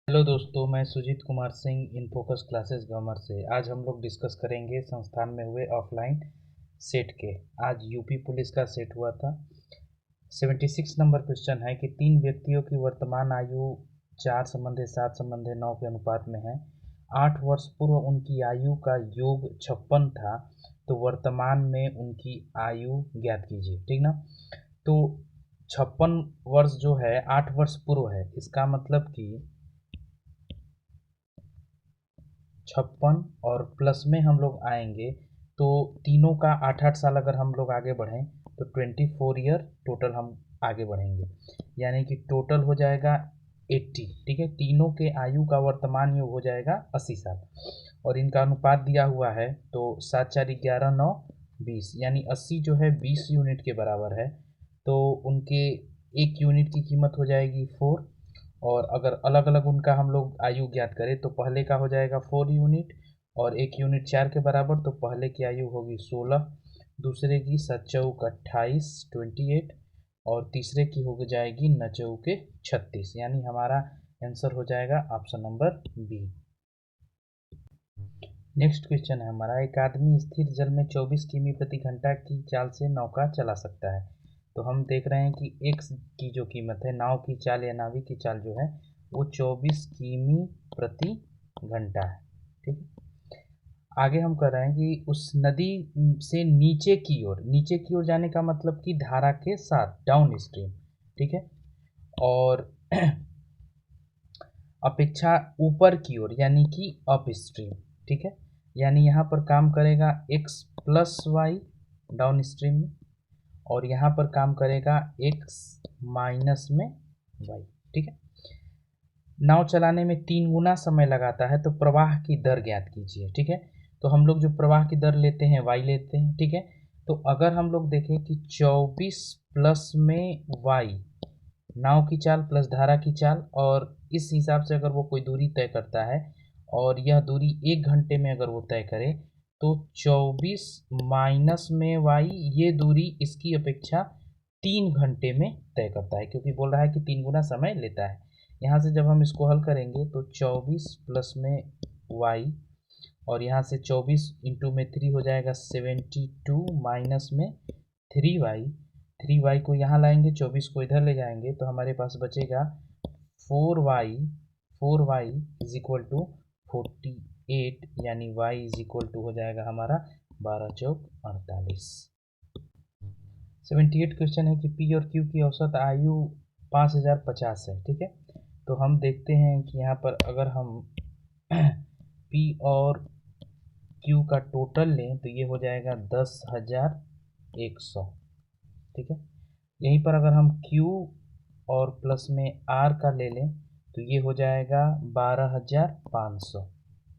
Hello दोस्तों, मैं Sujeet Kumar Singh in focus classes grammar से। आज हम लोग डिस्कस करेंगे संस्थान में हुए ऑफलाइन सेट के। आज यूपी पुलिस का सेट हुआ था। 76 नंबर क्वेश्चन है कि 3 व्यक्तियों की वर्तमान आयु 4 संबंधी 7 संबंधी 9 के अनुपात में है। 8 वर्ष पूर्व उनकी आयु का योग 56 था, तो वर्तमान में उनकी आयु ज्ञात कीजिए। ठीक ना। तो 56 वर्ष जो है 8 वर्ष पूर्व है, इसका मतलब कि 56 और प्लस में हम लोग आएंगे तो तीनों का 8-8 साल अगर हम लोग आगे बढ़ें तो 24 ईयर टोटल हम आगे बढ़ेंगे, यानी कि टोटल हो जाएगा 80। ठीक है, तीनों के आयु का वर्तमान योग हो जाएगा 80 साल और इनका अनुपात दिया हुआ है तो 7 4 11 9 20, यानी 80 जो है 20 यूनिट के बराबर है। तो उनके एक यूनिट की कीमत हो जाएगी 4। और अगर अलग अलग उनका हम लोग आयु ज्ञात करें तो पहले का हो जाएगा 4 यूनिट और एक यूनिट 4 के बराबर, तो पहले की आयु होगी 16, दूसरे की 7 चौक 28 28 और तीसरे की हो जाएगी 9 चौके 36, यानी हमारा आंसर हो जाएगा option number B. Next question है हमारा, एक आदमी स्थिर जल में 24 किमी प्रति घंटा की चाल से नौका चला सकता है। तो हम देख रहे हैं कि एक्स की जो कीमत है, नाव की चाल या नाविक की चाल जो है वो 24 किमी प्रति घंटा है। ठीक है, आगे हम कर रहे हैं कि उस नदी से नीचे की ओर जाने का मतलब कि धारा के साथ डाउन स्ट्रीम। ठीक है, और अपेक्षा ऊपर की ओर यानी कि अप स्ट्रीम। ठीक है, यानी यहाँ पर काम करेगा x plus Y downstream में और यहाँ पर काम करेगा x माइनस में y। ठीक है, नाव चलाने में 3 गुना समय लगाता है, तो प्रवाह की दर ज्ञात कीजिए। ठीक है, तो हम लोग जो प्रवाह की दर लेते हैं y लेते हैं। ठीक है, तो अगर हम लोग देखें कि 24 प्लस में y नाव की चाल प्लस धारा की चाल, और इस हिसाब से अगर वो कोई दूरी तय करता है और यह दूरी 1 घंटे में अगर वो तय करे तो 24 माइनस में वाई ये दूरी इसकी अपेक्षा 3 घंटे में तय करता है, क्योंकि बोल रहा है कि 3 गुना समय लेता है। यहाँ से जब हम इसको हल करेंगे तो 24 प्लस में वाई और यहाँ से 24 इंटू में 3 हो जाएगा 72 माइनस में 3y। 3y को यहाँ लाएंगे, 24 को इधर ले जाएंगे तो हमारे पास बचेगा 4y। 4y is equal to 48, यानी y इज इक्वल टू हो जाएगा हमारा 12 चौक 48। 78 क्वेश्चन है कि P और Q की औसत आयु 5050 है। ठीक है, तो हम देखते हैं कि यहाँ पर अगर हम P और Q का टोटल लें तो ये हो जाएगा 10,100। ठीक है, यहीं पर अगर हम Q और प्लस में R का ले लें तो ये हो जाएगा 12,500।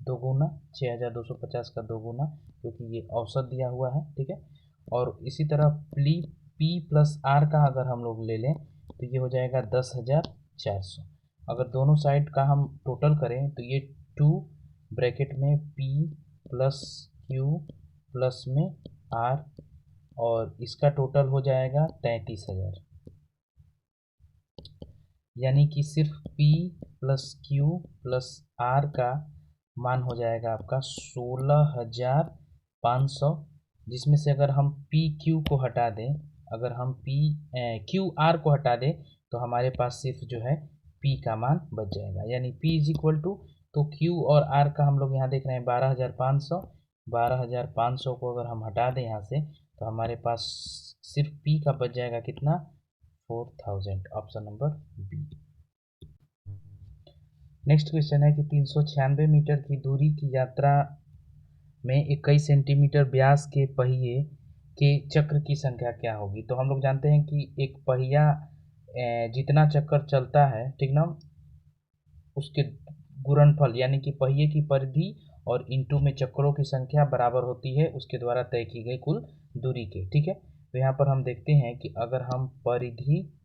दो गुना 6,250 का दो गुना, क्योंकि ये औसत दिया हुआ है। ठीक है, और इसी तरह P प्लस R का अगर हम लोग ले लें तो ये हो जाएगा 10,400। अगर दोनों साइड का हम टोटल करें तो ये 2 ब्रैकेट में P प्लस Q प्लस में R और इसका टोटल हो जाएगा 33,000, यानी कि सिर्फ P plus Q plus R का मान हो जाएगा आपका 16,500, जिसमें से अगर हम P Q को हटा दें, अगर हम Q R को हटा दें तो हमारे पास सिर्फ जो है P का मान बच जाएगा, यानी P इज इक्वल टू, तो Q और R का हम लोग यहाँ देख रहे हैं 12,500। 12,500 को अगर हम हटा दें यहाँ से तो हमारे पास सिर्फ P का बच जाएगा कितना, 4,000। Option number B. Next question है कि 396 मीटर की दूरी की यात्रा में 21 सेंटीमीटर व्यास के पहिए के चक्र की संख्या क्या होगी। तो हम लोग जानते हैं कि एक पहिया जितना चक्कर चलता है, ठीक ना, उसके गुणनफल यानी कि पहिए की परिधि और इंटू में चक्रों की संख्या बराबर होती है उसके द्वारा तय की गई कुल दूरी के। ठीक है, तो यहाँ पर हम देखते हैं कि अगर हम परिधि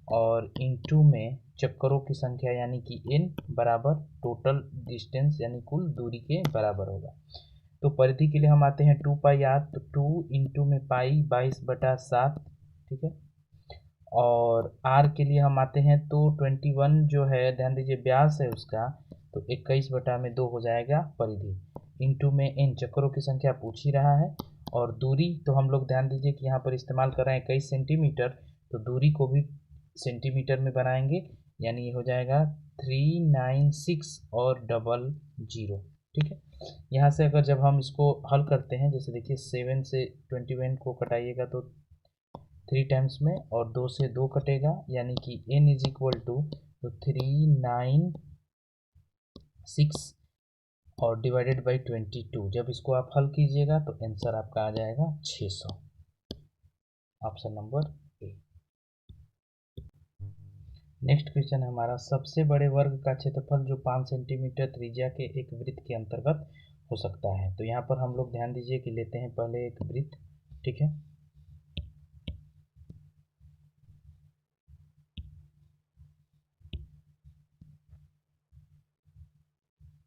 और इंटू में चक्करों की संख्या यानी कि n बराबर टोटल डिस्टेंस यानी कुल दूरी के बराबर होगा। तो परिधि के लिए हम आते हैं 2 पाई r, तो 2 इंटू में पाई 22/7। ठीक है, और आर के लिए हम आते हैं तो 21 जो है, ध्यान दीजिए व्यास है उसका, तो 21/2 हो जाएगा परिधि। इंटू में एन चक्करों की संख्या पूछ ही रहा है, और दूरी तो हम लोग ध्यान दीजिए कि यहाँ पर इस्तेमाल कर रहे हैं 21 सेंटीमीटर, तो दूरी को भी सेंटीमीटर में बनाएंगे, यानी ये हो जाएगा 396 और 00। ठीक है, यहाँ से अगर जब हम इसको हल करते हैं, जैसे देखिए 7 से 21 को कटाइएगा तो 3 टाइम्स में, और 2 से 2 कटेगा, यानी कि n इज इक्वल टू, तो 396 और डिवाइडेड बाई 22। जब इसको आप हल कीजिएगा तो आंसर आपका आ जाएगा 600। Option number A. Next question है हमारा, सबसे बड़े वर्ग का क्षेत्रफल जो 5 सेंटीमीटर त्रिज्या के एक वृत्त के अंतर्गत हो सकता है। तो यहाँ पर हम लोग ध्यान दीजिए कि लेते हैं पहले एक वृत्त। ठीक है,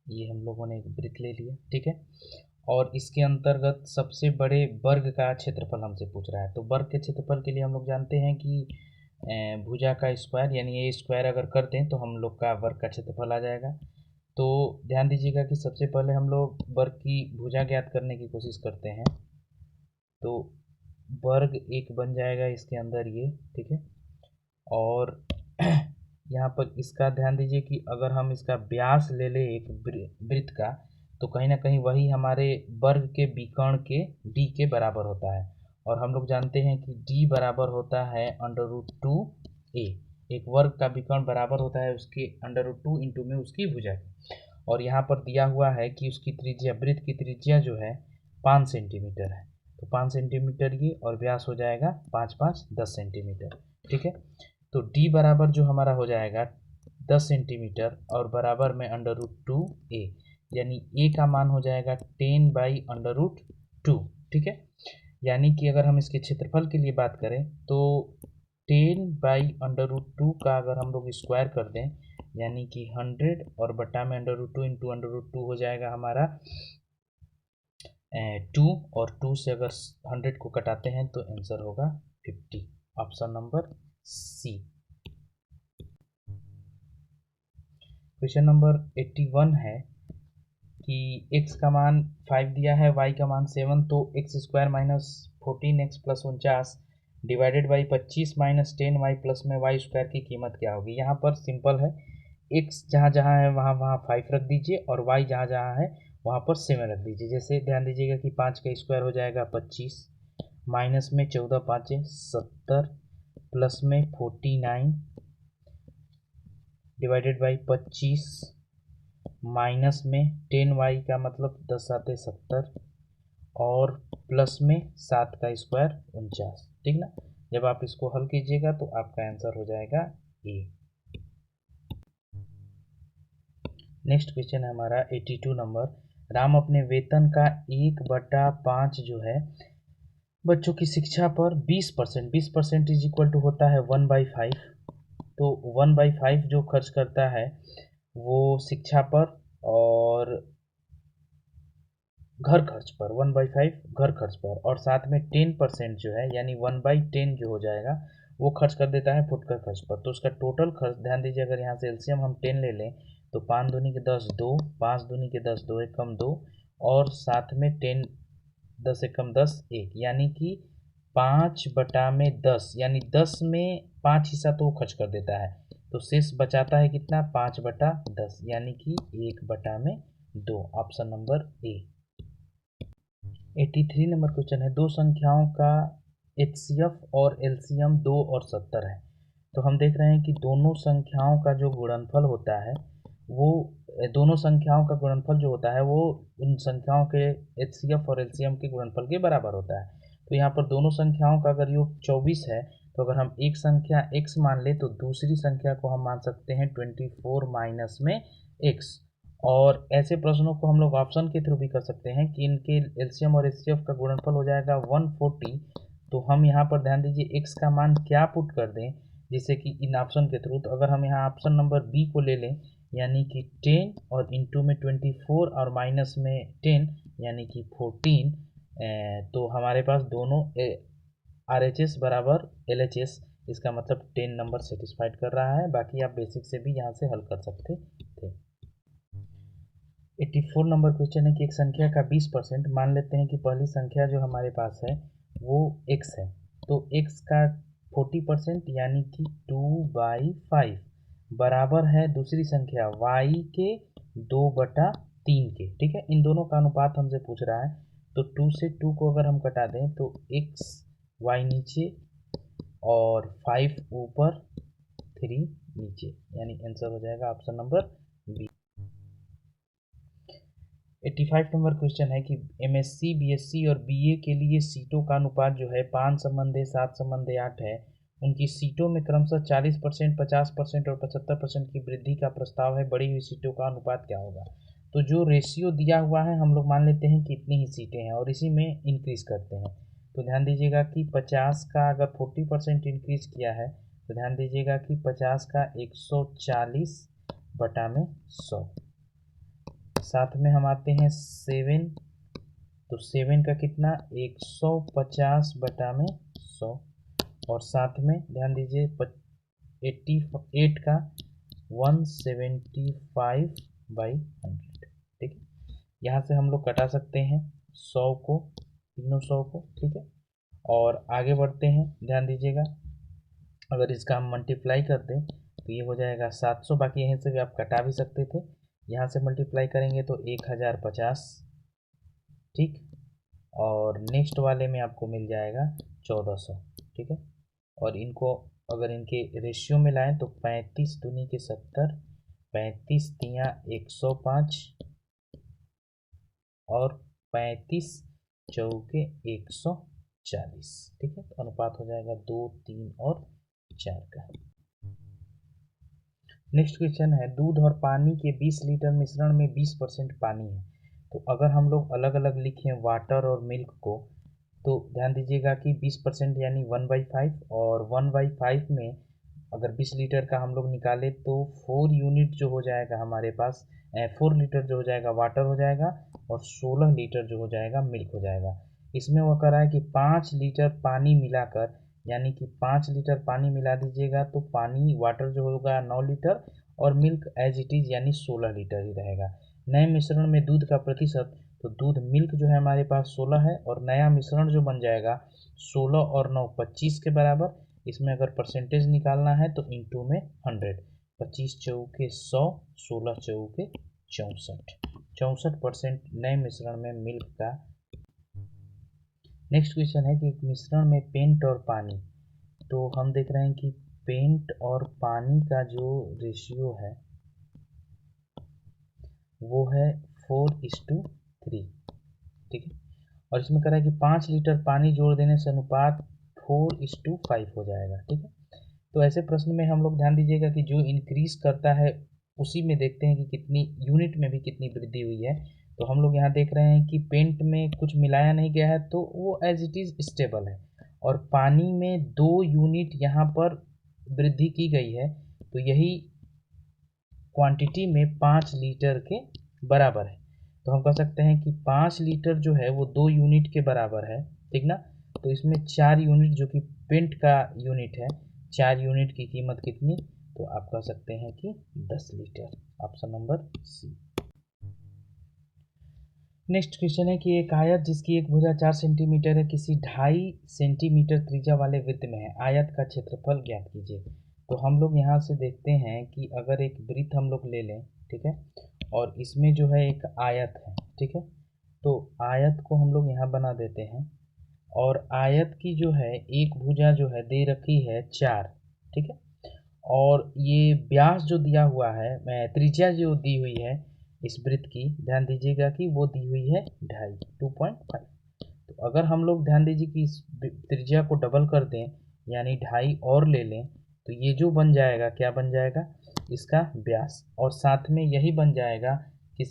ये हम लोगों ने एक वृत्त ले लिया। ठीक है, और इसके अंतर्गत सबसे बड़े वर्ग का क्षेत्रफल हमसे पूछ रहा है। तो वर्ग के क्षेत्रफल के लिए हम लोग जानते हैं कि भुजा का स्क्वायर, यानी ये स्क्वायर अगर कर दें तो हम लोग का वर्ग का क्षेत्रफल आ जाएगा। तो ध्यान दीजिएगा कि सबसे पहले हम लोग वर्ग की भुजा ज्ञात करने की कोशिश करते हैं। तो वर्ग एक बन जाएगा इसके अंदर ये। ठीक है, और यहाँ पर इसका ध्यान दीजिए कि अगर हम इसका व्यास ले लें एक वृत्त का, तो कहीं ना कहीं वही हमारे वर्ग के विकर्ण के d के बराबर होता है, और हम लोग जानते हैं कि d बराबर होता है √2a। एक वर्ग का विकर्ण बराबर होता है उसके √2 इंटू में उसकी भुजा की, और यहाँ पर दिया हुआ है कि उसकी त्रिज्या, वृत्त की त्रिज्या जो है 5 सेंटीमीटर है। तो 5 सेंटीमीटर ये, और व्यास हो जाएगा 5 5 10 सेंटीमीटर। ठीक है, तो d बराबर जो हमारा हो जाएगा 10 सेंटीमीटर और बराबर में √2a, यानी a का मान हो जाएगा 10/√2। ठीक है, यानी कि अगर हम इसके क्षेत्रफल के लिए बात करें तो 10/√2 का अगर हम लोग स्क्वायर कर दें, यानी कि 100 और बटा में √2 इंटू √2 हो जाएगा हमारा 2, और 2 से अगर 100 को कटाते हैं तो आंसर होगा 50। Option number C. Question number 81 है कि x का मान 5 दिया है, y का मान 7, तो x² minus 14x plus 49 divided by 25 minus 10y plus में y² की कीमत क्या होगी। यहाँ पर सिंपल है, x जहाँ जहाँ है वहाँ वहाँ 5 रख दीजिए, और y जहाँ जहाँ है वहाँ पर 7 रख दीजिए। जैसे ध्यान दीजिएगा कि 5 का स्क्वायर हो जाएगा 25, माइनस में 14 5 70, प्लस में 49 डिवाइडेड बाई 25, माइनस में 10y का मतलब 10 7 70, और प्लस में 7 का स्क्वायर 49। ठीक ना, जब आप इसको हल कीजिएगा तो आपका आंसर हो जाएगा ए। नेक्स्ट क्वेश्चन है हमारा 82 नंबर, राम अपने वेतन का 1/5 जो है बच्चों की शिक्षा पर 20% इज इक्वल टू होता है 1/5। तो 1/5 जो खर्च करता है वो शिक्षा पर और घर खर्च पर, 1/5 घर खर्च पर, और साथ में 10% जो है, यानी 1/10 जो हो जाएगा वो खर्च कर देता है फुटकर खर्च पर। तो उसका टोटल खर्च ध्यान दीजिए, अगर यहाँ से एलसीएम हम 10 ले लें तो 5 दूनी के 10 2, 5 दूनी के 10 2 एक कम 2, और साथ में 10 10 एक कम 10 1, यानी कि 5/10, यानी 10 में 5 हिस्सा तो वो खर्च कर देता है, तो शेष बचाता है कितना, 5/10, यानी कि 1/2। Option number A. 83 number question है, दो संख्याओं का एचसीएफ और एलसीएम 2 और 70 है। तो हम देख रहे हैं कि दोनों संख्याओं का जो गुणनफल होता है वो, दोनों संख्याओं का गुणनफल जो होता है वो उन संख्याओं के एचसीएफ और एलसीएम के गुणनफल के बराबर होता है। तो यहाँ पर दोनों संख्याओं का अगर योग 24 है, तो अगर हम एक संख्या x मान ले तो दूसरी संख्या को हम मान सकते हैं 24 माइनस में x। और ऐसे प्रश्नों को हम लोग ऑप्शन के थ्रू भी कर सकते हैं कि इनके एलसीएम और एचसीएफ का गुणनफल हो जाएगा 140। तो हम यहाँ पर ध्यान दीजिए x का मान क्या पुट कर दें, जिससे कि इन ऑप्शन के थ्रू, तो अगर हम यहाँ ऑप्शन नंबर बी को ले लें, यानी कि 10 और इंटू में 24 और माइनस में 10 यानी कि 14, तो हमारे पास दोनों RHS बराबर LHS इसका मतलब 10 नंबर सेटिस्फाइड कर रहा है। बाकी आप बेसिक से भी यहाँ से हल कर सकते थे। 84 नंबर क्वेश्चन है कि एक संख्या का 20%, मान लेते हैं कि पहली संख्या जो हमारे पास है वो x है, तो x का 40% यानी कि 2/5 बराबर है दूसरी संख्या y के 2/3 के। ठीक है, इन दोनों का अनुपात हमसे पूछ रहा है, तो 2 से 2 को अगर हम कटा दें तो x y नीचे और 5 ऊपर 3 नीचे, यानी आंसर हो जाएगा option number B. 85 number question है कि एमएससी, बीएससी और बीए के लिए सीटों का अनुपात जो है 5:7:8 है। उनकी सीटों में क्रमशः 40%, 50% और 75% की वृद्धि का प्रस्ताव है। बढ़ी हुई सीटों का अनुपात क्या होगा? तो जो रेशियो दिया हुआ है हम लोग मान लेते हैं कि इतनी ही सीटें हैं और इसी में इंक्रीज करते हैं। तो ध्यान दीजिएगा कि 50 का अगर 40% इंक्रीज किया है तो ध्यान दीजिएगा कि 50 का 140/100। साथ में हम आते हैं 7, तो 7 का कितना 150/100 और साथ में ध्यान दीजिए 88 का 175/100। ठीक है, यहाँ से हम लोग कटा सकते हैं 100 को, तीनों 100 को। ठीक है, और आगे बढ़ते हैं। ध्यान दीजिएगा अगर इसका हम मल्टीप्लाई कर दें तो ये हो जाएगा 700। बाकी यहीं से भी आप कटा भी सकते थे, यहाँ से मल्टीप्लाई करेंगे तो 1050। ठीक, और नेक्स्ट वाले में आपको मिल जाएगा 1400। ठीक है, और इनको अगर इनके रेशियो में लाएं तो 35 दूनी के 70, 35 तियाँ 105 और 35 चौके 140। ठीक है, तो अनुपात हो जाएगा 2, 3 और 4 का। नेक्स्ट क्वेश्चन है दूध और पानी के 20 लीटर मिश्रण में 20% पानी है। तो अगर हम लोग अलग अलग लिखें वाटर और मिल्क को, तो ध्यान दीजिएगा कि 20% यानी 1/5 और 1/5 में अगर 20 लीटर का हम लोग निकाले तो 4 यूनिट जो हो जाएगा हमारे पास 4 लीटर जो हो जाएगा वाटर हो जाएगा और 16 लीटर जो हो जाएगा मिल्क हो जाएगा। इसमें वो कह रहा है कि 5 लीटर पानी मिलाकर, यानी कि 5 लीटर पानी मिला दीजिएगा तो पानी वाटर जो होगा 9 लीटर और मिल्क एज इट इज़ यानी 16 लीटर ही रहेगा। नए मिश्रण में दूध का प्रतिशत, तो दूध मिल्क जो है हमारे पास 16 है और नया मिश्रण जो बन जाएगा 16 और 9 25 के बराबर। इसमें अगर परसेंटेज निकालना है तो इंटू में 100, 25 चौके 100, 16 चौके 64, 64% नए मिश्रण में मिल्क का। नेक्स्ट क्वेश्चन है कि एक मिश्रण में पेंट और पानी, तो हम देख रहे हैं कि पेंट और पानी का जो रेशियो है वो है 4:3। ठीक है, और इसमें कह रहा है कि 5 लीटर पानी जोड़ देने से अनुपात 4:5 हो जाएगा। ठीक है, तो ऐसे प्रश्न में हम लोग ध्यान दीजिएगा कि जो इंक्रीज करता है उसी में देखते हैं कि कितनी यूनिट में भी कितनी वृद्धि हुई है। तो हम लोग यहाँ देख रहे हैं कि पेंट में कुछ मिलाया नहीं गया है तो वो एज इट इज़ स्टेबल है, और पानी में 2 यूनिट यहाँ पर वृद्धि की गई है, तो यही क्वांटिटी में 5 लीटर के बराबर है। तो हम कह सकते हैं कि 5 लीटर जो है वो 2 यूनिट के बराबर है। ठीक ना, तो इसमें 4 यूनिट जो कि पेंट का यूनिट है, 4 यूनिट की कीमत कितनी, तो आप कह सकते हैं कि 10 litre, option number C. Next question है कि एक आयत जिसकी एक भुजा 4 सेंटीमीटर है किसी 2.5 सेंटीमीटर त्रिज्या वाले वृत्त में है, आयत का क्षेत्रफल ज्ञात कीजिए। तो हम लोग यहाँ से देखते हैं कि अगर एक वृत्त हम लोग ले लें, ठीक है, और इसमें जो है एक आयत है, ठीक है, तो आयत को हम लोग यहाँ बना देते हैं और आयत की जो है एक भुजा जो है दे रखी है 4। ठीक है, और ये व्यास जो दिया हुआ है, त्रिज्या जो दी हुई है इस वृत्त की, ध्यान दीजिएगा कि वो दी हुई है 2.5। तो अगर हम लोग ध्यान दीजिए कि इस त्रिज्या को डबल कर दें यानी 2.5 और ले लें तो ये जो बन जाएगा क्या बन जाएगा, इसका व्यास, और साथ में यही बन जाएगा कि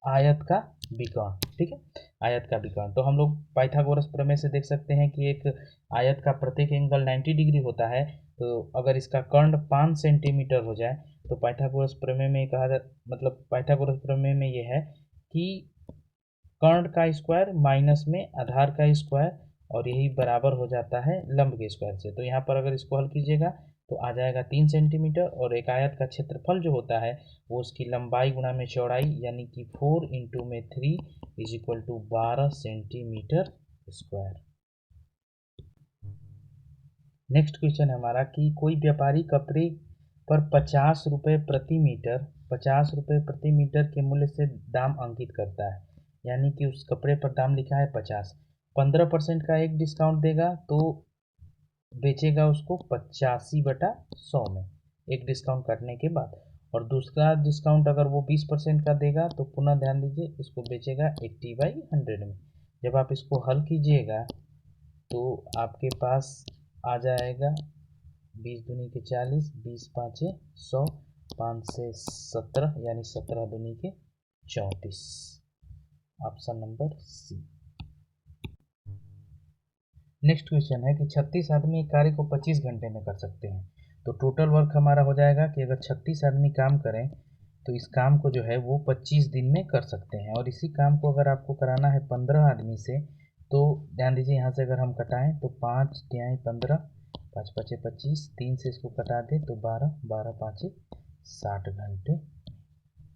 आयत का विकर्ण। ठीक है, आयत का विकर्ण, तो हम लोग पाइथागोरस प्रमेय से देख सकते हैं कि एक आयत का प्रत्येक एंगल 90 डिग्री होता है। तो अगर इसका कर्ण 5 सेंटीमीटर हो जाए तो पाइथागोरस प्रमेय में कहा जाता, मतलब पाइथागोरस प्रमेय में ये है कि कर्ण का स्क्वायर माइनस में आधार का स्क्वायर और यही बराबर हो जाता है लंब के स्क्वायर से। तो यहाँ पर अगर इसको हल कीजिएगा तो आ जाएगा 3 सेंटीमीटर, और एक आयत का क्षेत्रफल जो होता है वो उसकी लंबाई गुणा में चौड़ाई, यानी कि 4 इंटू में 3 is equal to 12 centimetre square. Next question है हमारा कि कोई व्यापारी कपड़े पर 50 रुपये प्रति मीटर के मूल्य से दाम अंकित करता है, यानी कि उस कपड़े पर दाम लिखा है 50, 15% का एक डिस्काउंट देगा तो बेचेगा उसको 85/100 में, एक डिस्काउंट काटने के बाद। और दूसरा डिस्काउंट अगर वो 20% का देगा तो पुनः ध्यान दीजिए इसको बेचेगा 80/100 में। जब आप इसको हल कीजिएगा तो आपके पास आ जाएगा 20 दूनी के 40, 20 पाँचे 100, 5 से 17, यानी 17 दूनी के 34। Option number C. Next question है कि 36 आदमी एक कार्य को 25 घंटे में कर सकते हैं, तो टोटल वर्क हमारा हो जाएगा कि अगर 36 आदमी काम करें तो इस काम को जो है वो 25 दिन में कर सकते हैं। और इसी काम को अगर आपको कराना है 15 आदमी से, तो ध्यान दीजिए यहाँ से अगर हम कटाएं तो 5 तिहाई 15, 5 पचे 25, 3 से इसको कटा दें तो 12, 12 पाँचे 60 घंटे।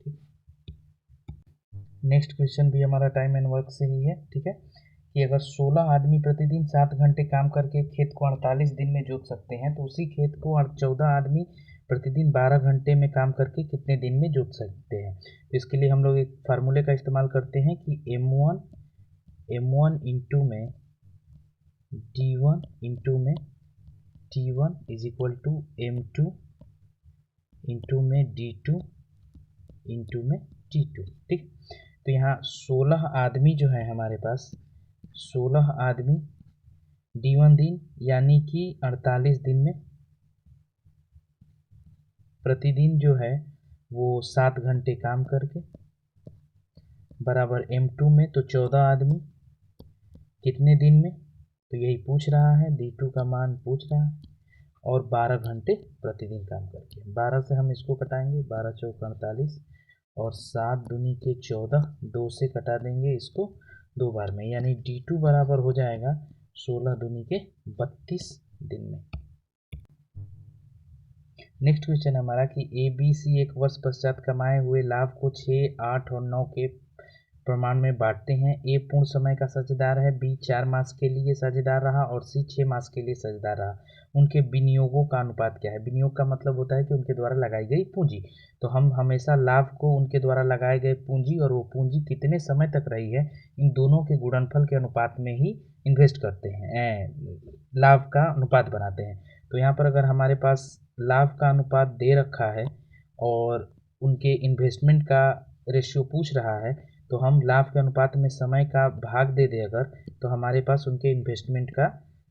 ठीक। नेक्स्ट क्वेश्चन भी हमारा टाइम एंड वर्क से ही है। ठीक है, कि अगर 16 आदमी प्रतिदिन 7 घंटे काम करके खेत को 48 दिन में जोत सकते हैं, तो उसी खेत को 14 आदमी प्रतिदिन 12 घंटे में काम करके कितने दिन में जोत सकते हैं। तो इसके लिए हम लोग एक फार्मूले का इस्तेमाल करते हैं कि M1 इंटू में D1 इंटू में T1 is equal to M2 into में D2 इंटू में T2। ठीक, तो यहाँ 16 आदमी जो है हमारे पास, 16 आदमी D1 दिन यानी कि 48 दिन में प्रतिदिन जो है वो 7 घंटे काम करके, बराबर M2 में तो 14 आदमी कितने दिन में, तो यही पूछ रहा है, D2 का मान पूछ रहा है, और 12 घंटे प्रतिदिन काम करके। 12 से हम इसको कटाएंगे, 12 चौक 48, और 7 दूनी के 14, 2 से कटा देंगे इसको 2 बार में, यानी D2 बराबर हो जाएगा 16 दूनी के 32 दिन में। नेक्स्ट क्वेश्चन हमारा कि ABC एक वर्ष पश्चात कमाए हुए लाभ को 6, 8 और 9 के प्रमाण में बांटते हैं। A पूर्ण समय का साझेदार है, B 4 मास के लिए साझेदार रहा और C 6 मास के लिए साझेदार रहा। उनके विनियोगों का अनुपात क्या है। विनियोग का मतलब होता है कि उनके द्वारा लगाई गई पूंजी। तो हम हमेशा लाभ को उनके द्वारा लगाए गए पूंजी और वो पूंजी कितने समय तक रही है, इन दोनों के गुणनफल के अनुपात में ही इन्वेस्ट करते हैं, लाभ का अनुपात बनाते हैं। तो यहाँ पर अगर हमारे पास लाभ का अनुपात दे रखा है और उनके इन्वेस्टमेंट का रेशियो पूछ रहा है, तो हम लाभ के अनुपात में समय का भाग दे दें अगर, तो हमारे पास उनके इन्वेस्टमेंट का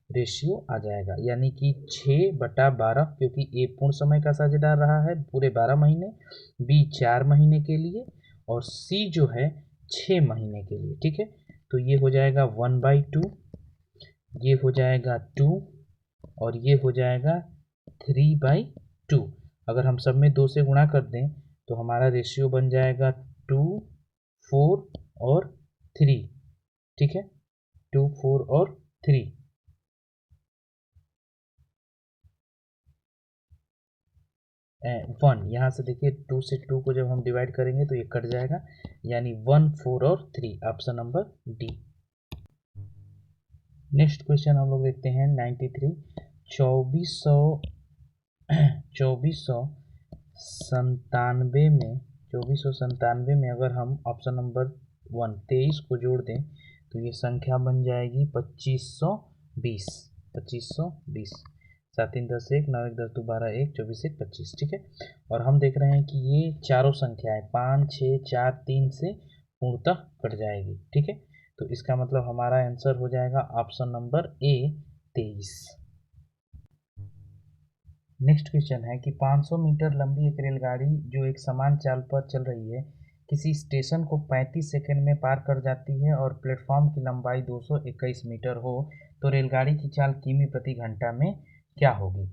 रेशियो आ जाएगा, यानी कि 6/12, क्योंकि A पूर्ण समय का साझेदार रहा है पूरे 12 महीने, B 4 महीने के लिए, और C जो है 6 महीने के लिए। ठीक है, तो ये हो जाएगा 1/2, ये हो जाएगा 2, और ये हो जाएगा 3/2। अगर हम सब में 2 से गुणा कर दें तो हमारा रेशियो बन जाएगा 2, 4 और 3। ठीक है, 2, 4 और 3। 1, यहाँ से देखिए 2 से 2 को जब हम डिवाइड करेंगे तो ये कट जाएगा, यानी 1, 4 और 3, option number D. Next question हम लोग देखते हैं 93। 2497 में अगर हम ऑप्शन नंबर 1 23 को जोड़ दें तो ये संख्या बन जाएगी 2520। 2520, 7 3 10 1, 9 1 10 2 12 1, 24 1 25। ठीक है, और हम देख रहे हैं कि ये चारों संख्याएं 5 6 4 3 से पूर्णतः कट जाएगी। ठीक है, तो इसका मतलब हमारा आंसर हो जाएगा option number A 23। Next question है कि 500 मीटर लंबी एक रेलगाड़ी जो एक समान चाल पर चल रही है किसी स्टेशन को 35 सेकंड में पार कर जाती है और प्लेटफॉर्म की लंबाई 221 मीटर हो, तो रेलगाड़ी की चाल किमी प्रति घंटा में क्या होगी।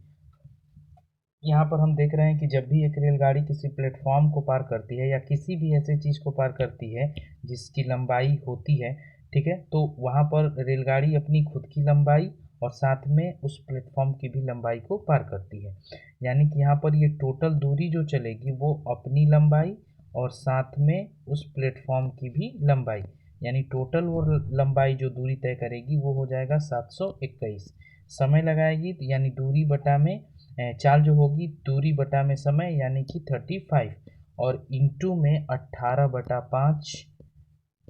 यहाँ पर हम देख रहे हैं कि जब भी एक रेलगाड़ी किसी प्लेटफॉर्म को पार करती है या किसी भी ऐसे चीज़ को पार करती है जिसकी लंबाई होती है ठीक है। तो वहाँ पर रेलगाड़ी अपनी खुद की लंबाई और साथ में उस प्लेटफॉर्म की भी लंबाई को पार करती है, यानी कि यहाँ पर ये टोटल दूरी जो चलेगी वो अपनी लंबाई और साथ में उस प्लेटफॉर्म की भी लंबाई, यानी टोटल वो लंबाई जो दूरी तय करेगी वो हो जाएगा 721। समय लगाएगी यानी दूरी बटा में चाल जो होगी दूरी बटा में समय यानी कि 35 और इंटू में 18/5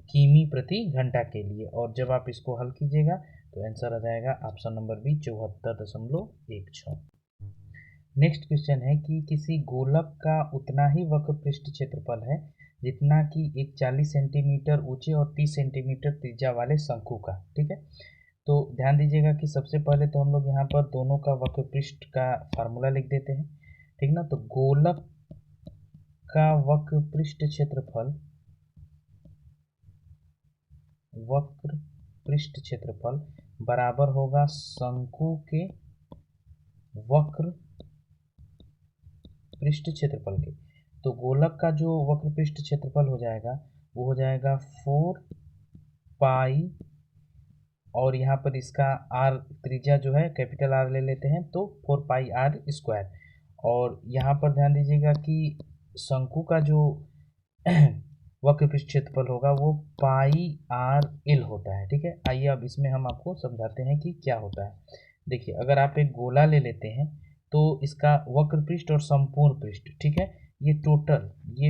किमी प्रति घंटा के लिए। और जब आप इसको हल कीजिएगा तो आंसर आ जाएगा option number B 74.16। Next question है कि किसी गोलक का उतना ही वक्र पृष्ठ क्षेत्रफल है जितना कि एक 40 सेंटीमीटर ऊंचे और 30 सेंटीमीटर त्रिज्या वाले शंकु का। ठीक है, तो ध्यान दीजिएगा कि सबसे पहले तो हम लोग यहाँ पर दोनों का वक्र पृष्ठ का फार्मूला लिख देते हैं। ठीक ना, तो गोलक का वक्र पृष्ठ क्षेत्रफल, वक्र पृष्ठ क्षेत्रफल बराबर होगा शंकु के वक्र पृष्ठ क्षेत्रफल के। तो गोलक का जो वक्र पृष्ठ क्षेत्रफल हो जाएगा वो हो जाएगा 4 पाई, और यहाँ पर इसका आर त्रिज्या जो है कैपिटल आर ले लेते हैं तो 4 पाई आर स्क्वायर। और यहाँ पर ध्यान दीजिएगा कि शंकु का जो वक्र पृष्ठ क्षेत्रफल होगा वो पाई आर एल होता है। ठीक है, आइए अब इसमें हम आपको समझाते हैं कि क्या होता है। देखिए, अगर आप एक गोला ले लेते हैं तो इसका वक्र पृष्ठ और संपूर्ण पृष्ठ, ठीक है, ये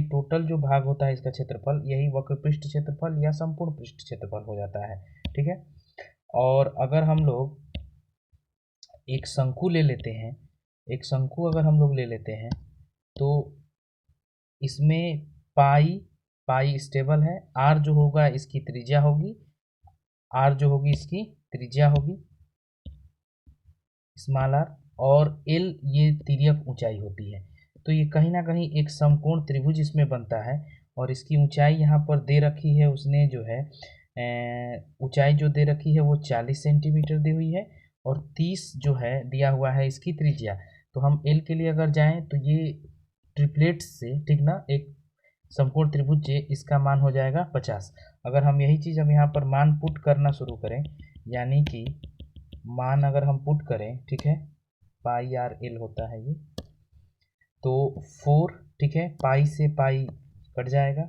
टोटल जो भाग होता है इसका क्षेत्रफल, यही वक्र पृष्ठ क्षेत्रफल या संपूर्ण पृष्ठ क्षेत्रफल हो जाता है। ठीक है, और अगर हम लोग एक शंकु ले लेते हैं, एक शंकु अगर हम लोग ले लेते हैं तो इसमें पाई स्टेबल है, आर जो होगा इसकी त्रिज्या होगी, आर जो होगी इसकी त्रिज्या होगी स्मॉल आर, और एल ये तिर्यक ऊंचाई होती है। तो ये कहीं ना कहीं एक समकोण त्रिभुज इसमें बनता है, और इसकी ऊंचाई यहाँ पर दे रखी है उसने जो है ऊंचाई जो दे रखी है वो 40 सेंटीमीटर दी हुई है, और 30 जो है दिया हुआ है इसकी त्रिज्या। तो हम एल के लिए अगर जाएं तो ये ट्रिपलेट से, ठीक ना, एक समकोण त्रिभुज इसका मान हो जाएगा 50। अगर हम यही चीज़ हम यहाँ पर मान पुट करना शुरू करें, यानी कि मान अगर हम पुट करें, ठीक है, पाई आर एल होता है ये, तो 4, ठीक है, पाई से पाई कट जाएगा,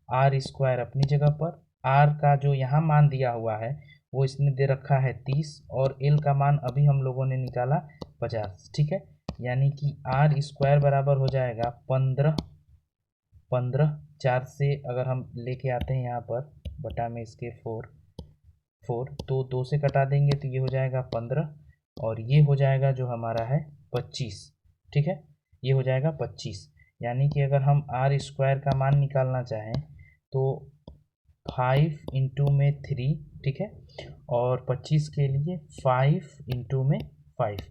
आर स्क्वायर अपनी जगह पर, आर का जो यहाँ मान दिया हुआ है वो इसने दे रखा है 30, और एल का मान अभी हम लोगों ने निकाला 50। ठीक है, यानी कि आर स्क्वायर बराबर हो जाएगा 15, 4 से अगर हम लेके आते हैं यहाँ पर बटा में इसके 4 तो 2 से कटा देंगे तो ये हो जाएगा 15, और ये हो जाएगा जो हमारा है 25। ठीक है, ये हो जाएगा 25, यानी कि अगर हम आर स्क्वायर का मान निकालना चाहें तो 5 इंटू में 3, ठीक है, और 25 के लिए 5 इंटू में 5।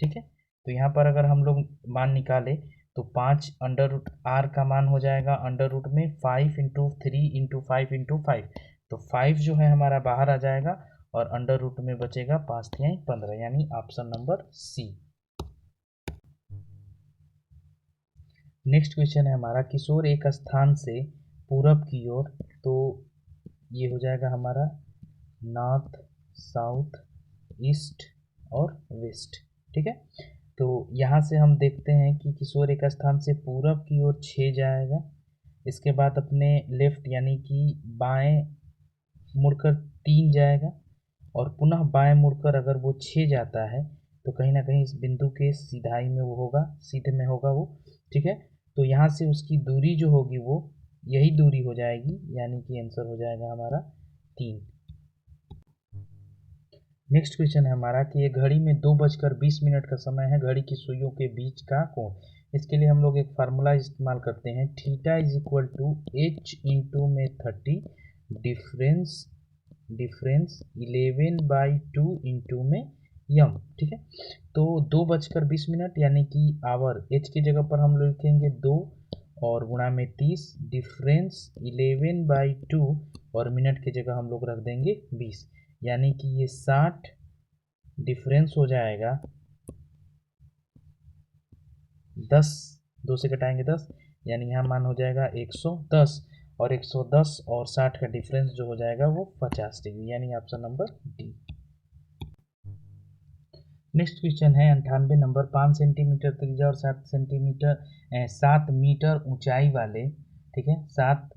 ठीक है, तो यहाँ पर अगर हम लोग मान निकालें तो 5 अंडर रूट आर का मान हो जाएगा अंडर रूट में 5 इंटू 3 इंटू 5 इंटू 5, तो 5 जो है हमारा बाहर आ जाएगा और अंडर रूट में बचेगा 5 3 15, यानी option number C. Next question है हमारा, किशोर एक स्थान से पूरब की ओर, तो ये हो जाएगा हमारा नॉर्थ, साउथ, ईस्ट और वेस्ट। ठीक है, तो यहाँ से हम देखते हैं कि किशोर एक स्थान से पूरब की ओर 6 जाएगा, इसके बाद अपने लेफ्ट यानी कि बाएं मुड़कर 3 जाएगा, और पुनः बाएं मुड़कर अगर वो 6 जाता है तो कहीं ना कहीं इस बिंदु के सीधाई में वो होगा, सीधे में होगा वो। ठीक है, तो यहाँ से उसकी दूरी जो होगी वो यही दूरी हो जाएगी, यानी कि आंसर हो जाएगा हमारा 3। नेक्स्ट क्वेश्चन है हमारा कि एक घड़ी में 2:20 का समय है, घड़ी की सुइयों के बीच का कोण। इसके लिए हम लोग एक फार्मूला इस्तेमाल करते हैं, theta is equal to H into में 30 डिफरेंस 11/2 इंटू में यम। ठीक है, तो 2:20 यानी कि आवर, एच की जगह पर हम लोग लिखेंगे 2 और गुणा में 30 डिफरेंस 11/2, और मिनट की जगह हम लोग रख देंगे 20, यानी कि ये 60 डिफरेंस हो जाएगा 10, 2 से घटाएंगे 10, यानी यहाँ मान हो जाएगा 110, और 110 और 60 का डिफरेंस जो हो जाएगा वो 50 डिग्री, यानी option number D. Next question है 98 नंबर। 5 सेंटीमीटर त्रिज्या और 7 मीटर ऊंचाई वाले, ठीक है, 7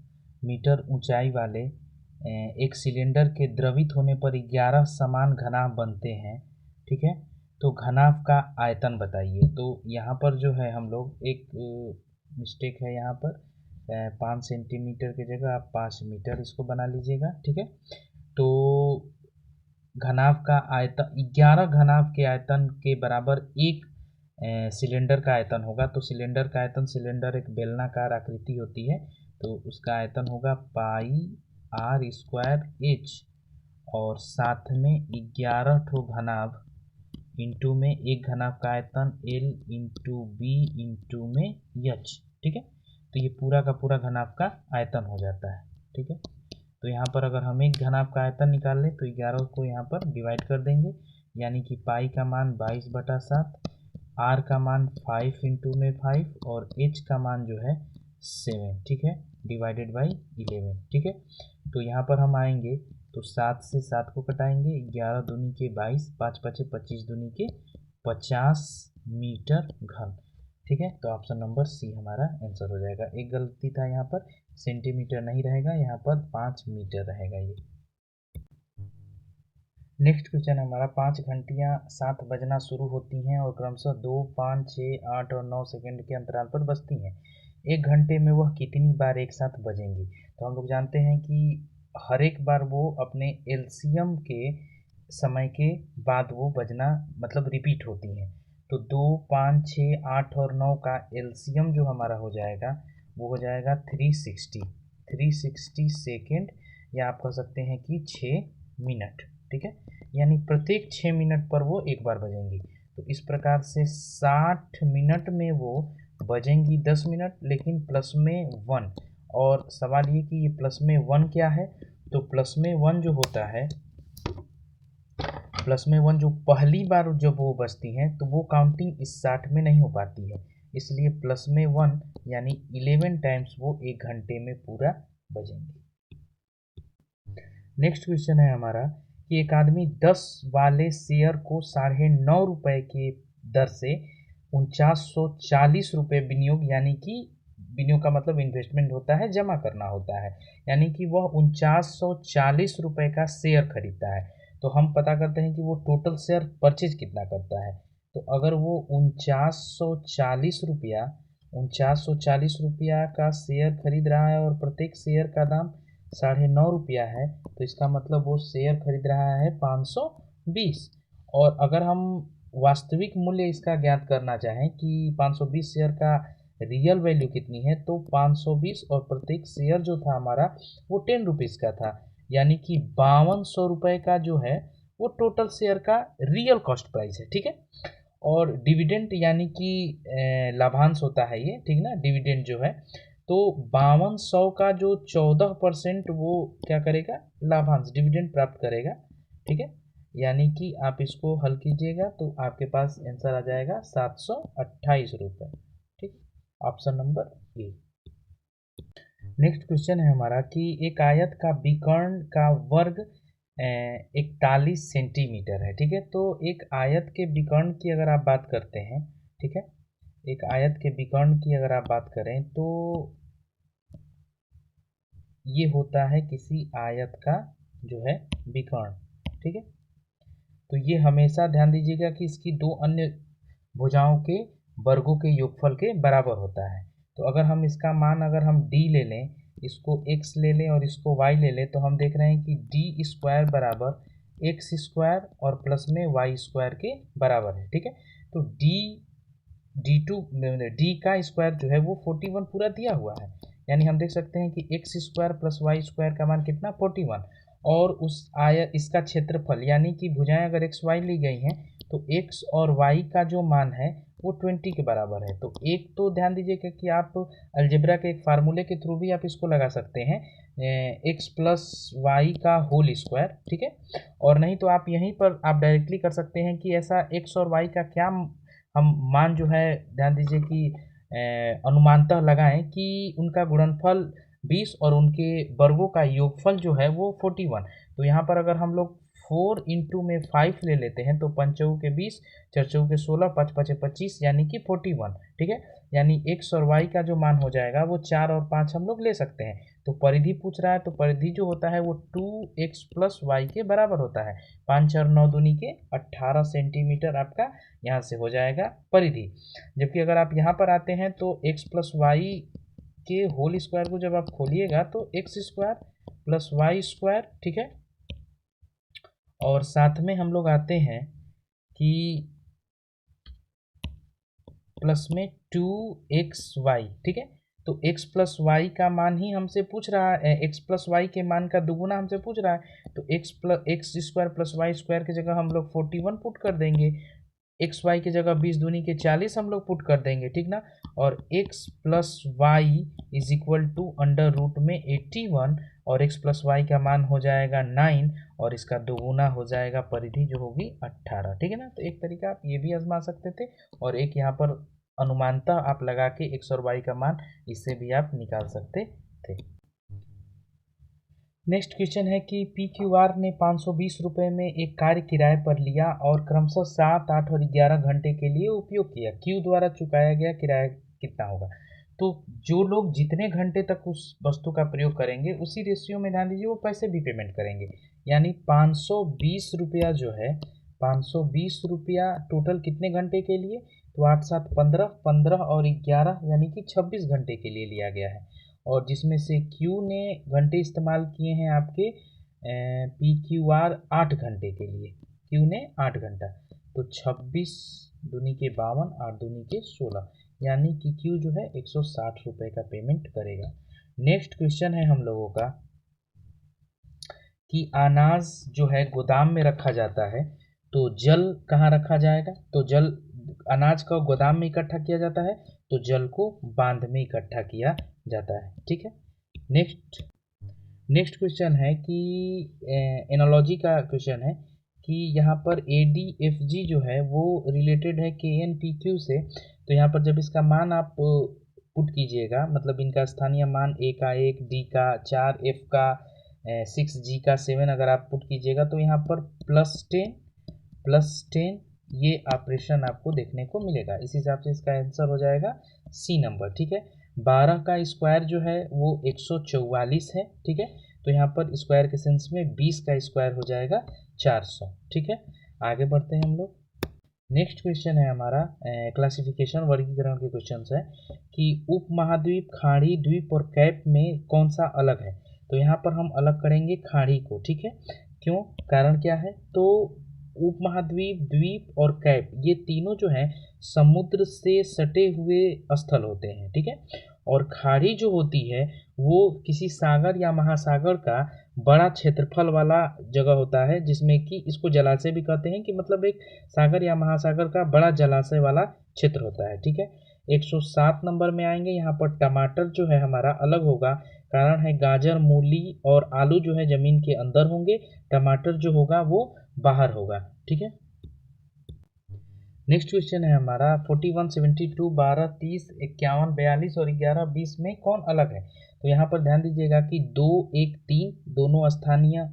मीटर ऊंचाई वाले एक सिलेंडर के द्रवित होने पर 11 समान घनाभ बनते हैं, ठीक है। तो घनाभ का आयतन बताइए। तो यहाँ पर जो है हम लोग एक मिस्टेक है यहाँ पर, 5 सेंटीमीटर की जगह आप 5 मीटर इसको बना लीजिएगा, ठीक है। तो घनाभ का आयतन 11 घनाभ के आयतन के बराबर एक सिलेंडर का आयतन होगा। तो सिलेंडर का आयतन, सिलेंडर एक बेलनाकार आकृति होती है, तो उसका आयतन होगा पाई आर स्क्वायर एच, और साथ में 11 ठो घनाभ इंटू में एक घनाभ का आयतन एल इंटू बी इंटू में एच, ठीक है। तो ये पूरा का पूरा घनाभ का आयतन हो जाता है, ठीक है। तो यहाँ पर अगर हम एक घनाभ का आयतन निकाल लें तो 11 को यहाँ पर डिवाइड कर देंगे, यानी कि पाई का मान 22/7, आर का मान 5 इंटू में 5 और एच का मान जो है 7, ठीक है, डिवाइडेड बाई 11, ठीक है। तो यहाँ पर हम आएंगे तो 7 से 7 को कटाएंगे, 11 दूनी के 22, 5 पचे 25 दूनी के 50 मीटर घन, ठीक है। तो ऑप्शन नंबर सी हमारा आंसर हो जाएगा। एक गलती था यहाँ पर, सेंटीमीटर नहीं रहेगा, यहाँ पर 5 मीटर रहेगा ये। नेक्स्ट क्वेश्चन है हमारा। 5 घंटियाँ 7 बजना शुरू होती हैं और क्रमशः 2, 5, 6, 8 और 9 सेकंड के अंतराल पर बजती हैं। एक घंटे में वह कितनी बार एक साथ बजेंगी? तो हम लोग जानते हैं कि हर एक बार वो अपने एलसीएम के समय के बाद वो बजना मतलब रिपीट होती हैं। तो 2, 5, 6, 8 और 9 का एलसीएम जो हमारा हो जाएगा वो हो जाएगा 360 सेकेंड, या आप कह सकते हैं कि 6 मिनट, ठीक है। यानी प्रत्येक 6 मिनट पर वो एक बार बजेंगी। तो इस प्रकार से 60 मिनट में वो बजेंगी 10 मिनट, लेकिन प्लस में 1। और सवाल ये कि ये प्लस में 1 क्या है? तो प्लस में 1 जो होता है, प्लस में 1 जो पहली बार जब वो बजती हैं तो वो काउंटिंग इस 60 में नहीं हो पाती है, इसलिए प्लस में 1 यानी 11 टाइम्स वो एक घंटे में पूरा बजेंगे। नेक्स्ट क्वेश्चन है हमारा कि एक आदमी 10 वाले शेयर को 9.5 रुपये के दर से 4940 रुपये विनियोग, यानी कि विनियोग का मतलब इन्वेस्टमेंट होता है, जमा करना होता है, यानी कि वह 4940 रुपये का शेयर खरीदता है। तो हम पता करते हैं कि वो टोटल शेयर परचेज कितना करता है। तो अगर वो 4940 रुपया का शेयर खरीद रहा है और प्रत्येक शेयर का दाम 9.5 रुपया है, तो इसका मतलब वो शेयर खरीद रहा है 520। और अगर हम वास्तविक मूल्य इसका ज्ञात करना चाहें कि 520 शेयर का रियल वैल्यू कितनी है, तो 520 और प्रत्येक शेयर जो था हमारा वो 10 रुपीज़ का था, यानी कि 5200 रुपये का जो है वो टोटल शेयर का रियल कॉस्ट प्राइस है, ठीक है। और डिविडेंड यानी कि लाभांश होता है ये, ठीक ना, डिविडेंड जो है, तो 5200 का जो 14% वो क्या करेगा, लाभांश डिविडेंड प्राप्त करेगा, ठीक है। यानी कि आप इसको हल कीजिएगा तो आपके पास आंसर आ जाएगा 728 रुपये, ठीक, option number A. Next question है हमारा कि एक आयत का विकर्ण का वर्ग 41 सेंटीमीटर है, ठीक है। तो एक आयत के विकर्ण की अगर आप बात करते हैं, ठीक है, एक आयत के विकर्ण की अगर आप बात करें तो ये होता है किसी आयत का जो है विकर्ण, ठीक है। तो ये हमेशा ध्यान दीजिएगा कि इसकी दो अन्य भुजाओं के वर्गों के योगफल के बराबर होता है। तो अगर हम इसका मान अगर हम d ले लें, इसको x ले लें और इसको y ले लें, तो हम देख रहे हैं कि d स्क्वायर बराबर x स्क्वायर और प्लस में y स्क्वायर के बराबर है, ठीक है। तो d का स्क्वायर जो है वो 41 पूरा दिया हुआ है, यानी हम देख सकते हैं कि x square plus Y square का मान कितना 41, और उस आयत इसका क्षेत्रफल यानी कि भुजाएं अगर एक्स वाई ली गई हैं तो x और y का जो मान है वो 20 के बराबर है। तो एक तो ध्यान दीजिएगा कि आप अलजेब्रा के एक फार्मूले के थ्रू भी आप इसको लगा सकते हैं, x प्लस वाई का होल स्क्वायर, ठीक है। और नहीं तो आप यहीं पर आप डायरेक्टली कर सकते हैं कि ऐसा x और y का क्या हम मान जो है ध्यान दीजिए कि अनुमानतः लगाएं कि उनका गुणनफल 20 और उनके वर्गों का योगफल जो है वो 41। तो यहाँ पर अगर हम लोग 4 इंटू में 5 ले लेते हैं तो 5 चौके के 20, 4 चौके के 16, 5 5 25 यानी कि 41। ठीक है, यानी x और y का जो मान हो जाएगा वो 4 और 5 हम लोग ले सकते हैं। तो परिधि पूछ रहा है तो परिधि जो होता है वो 2x प्लस वाई के बराबर होता है। 5 और 9 दूनी के 18 सेंटीमीटर आपका यहाँ से हो जाएगा परिधि। जबकि अगर आप यहाँ पर आते हैं तो x प्लस वाई के होल स्क्वायर को जब आप खोलिएगा तो X square plus Y square, ठीक है, और साथ में हम लोग आते हैं कि प्लस में 2xy, ठीक है। तो x प्लस वाई का मान ही हमसे पूछ रहा है, x प्लस वाई के मान का दुगुना हमसे पूछ रहा है। तो X square plus Y square की जगह हम लोग 41 पुट कर देंगे, एक्स वाई की जगह 20 दूनी के 40 हम लोग पुट कर देंगे, ठीक ना। और x plus Y is equal to under root में 81 और x प्लस वाई का मान हो जाएगा 9 और इसका दोगुना हो जाएगा परिधि जो होगी 18, ठीक है ना। तो एक तरीका आप ये भी आजमा सकते थे और एक यहाँ पर अनुमानतः आप लगा के x और y का मान इससे भी आप निकाल सकते थे। नेक्स्ट क्वेश्चन है कि पी क्यू आर ने 520 रुपये में एक कार्य किराए पर लिया और क्रमशः 7, 8 और 11 घंटे के लिए उपयोग किया। क्यू द्वारा चुकाया गया किराया कितना होगा। तो जो लोग जितने घंटे तक उस वस्तु का प्रयोग करेंगे उसी रेशियो में ध्यान दीजिए वो पैसे भी पेमेंट करेंगे। यानी 520 रुपया जो है, 520 रुपया टोटल कितने घंटे के लिए, तो 8 7 15, 15 और 11 यानी कि 26 घंटे के लिए लिया गया है। और जिसमें से Q ने घंटे इस्तेमाल किए हैं आपके पी क्यू आर 8 घंटे के लिए, Q ने 8 घंटा, तो 26 दूनी के 52, 8 दूनी के 16, यानी कि Q जो है 160 रुपये का पेमेंट करेगा। नेक्स्ट क्वेश्चन है हम लोगों का कि अनाज जो है गोदाम में रखा जाता है तो जल कहाँ रखा जाएगा। तो जल, अनाज का गोदाम में इकट्ठा किया जाता है तो जल को बांध में इकट्ठा किया जाता है, ठीक है। नेक्स्ट क्वेश्चन है कि एनालॉजी का क्वेश्चन है कि यहाँ पर ए डी एफ जी जो है वो रिलेटेड है के एन पी क्यू से। तो यहाँ पर जब इसका मान आप पुट कीजिएगा, मतलब इनका स्थानीय मान ए का 1, डी का 4, एफ का 6, जी का 7 अगर आप पुट कीजिएगा तो यहाँ पर +10 ये ऑपरेशन आपको देखने को मिलेगा। इस हिसाब से इसका आंसर हो जाएगा सी नंबर, ठीक है। 12 का स्क्वायर जो है वो 144 है, ठीक है। तो यहाँ पर स्क्वायर के सेंस में 20 का स्क्वायर हो जाएगा 400, ठीक है। आगे बढ़ते हैं हम लोग। नेक्स्ट क्वेश्चन है हमारा क्लासिफिकेशन, वर्गीकरण के क्वेश्चन है कि उप महाद्वीप, खाड़ी द्वीप और कैप में कौन सा अलग है। तो यहाँ पर हम अलग करेंगे खाड़ी को, ठीक है। क्यों, कारण क्या है, तो उपमहाद्वीप, द्वीप और कैप ये तीनों जो हैं समुद्र से सटे हुए स्थल होते हैं, ठीक है। और खाड़ी जो होती है वो किसी सागर या महासागर का बड़ा क्षेत्रफल वाला जगह होता है, जिसमें कि इसको जलाशय भी कहते हैं, कि मतलब एक सागर या महासागर का बड़ा जलाशय वाला क्षेत्र होता है, ठीक है। 107 नंबर में आएंगे। यहाँ पर टमाटर जो है हमारा अलग होगा, कारण है गाजर, मूली और आलू जो है जमीन के अंदर होंगे, टमाटर जो होगा वो बाहर होगा, ठीक है। नेक्स्ट क्वेश्चन है हमारा 41, 72, 12, 30, 51, 42 और 11, 20 में कौन अलग है। तो यहाँ पर ध्यान दीजिएगा कि 2, 1, 3 दोनों स्थानीय,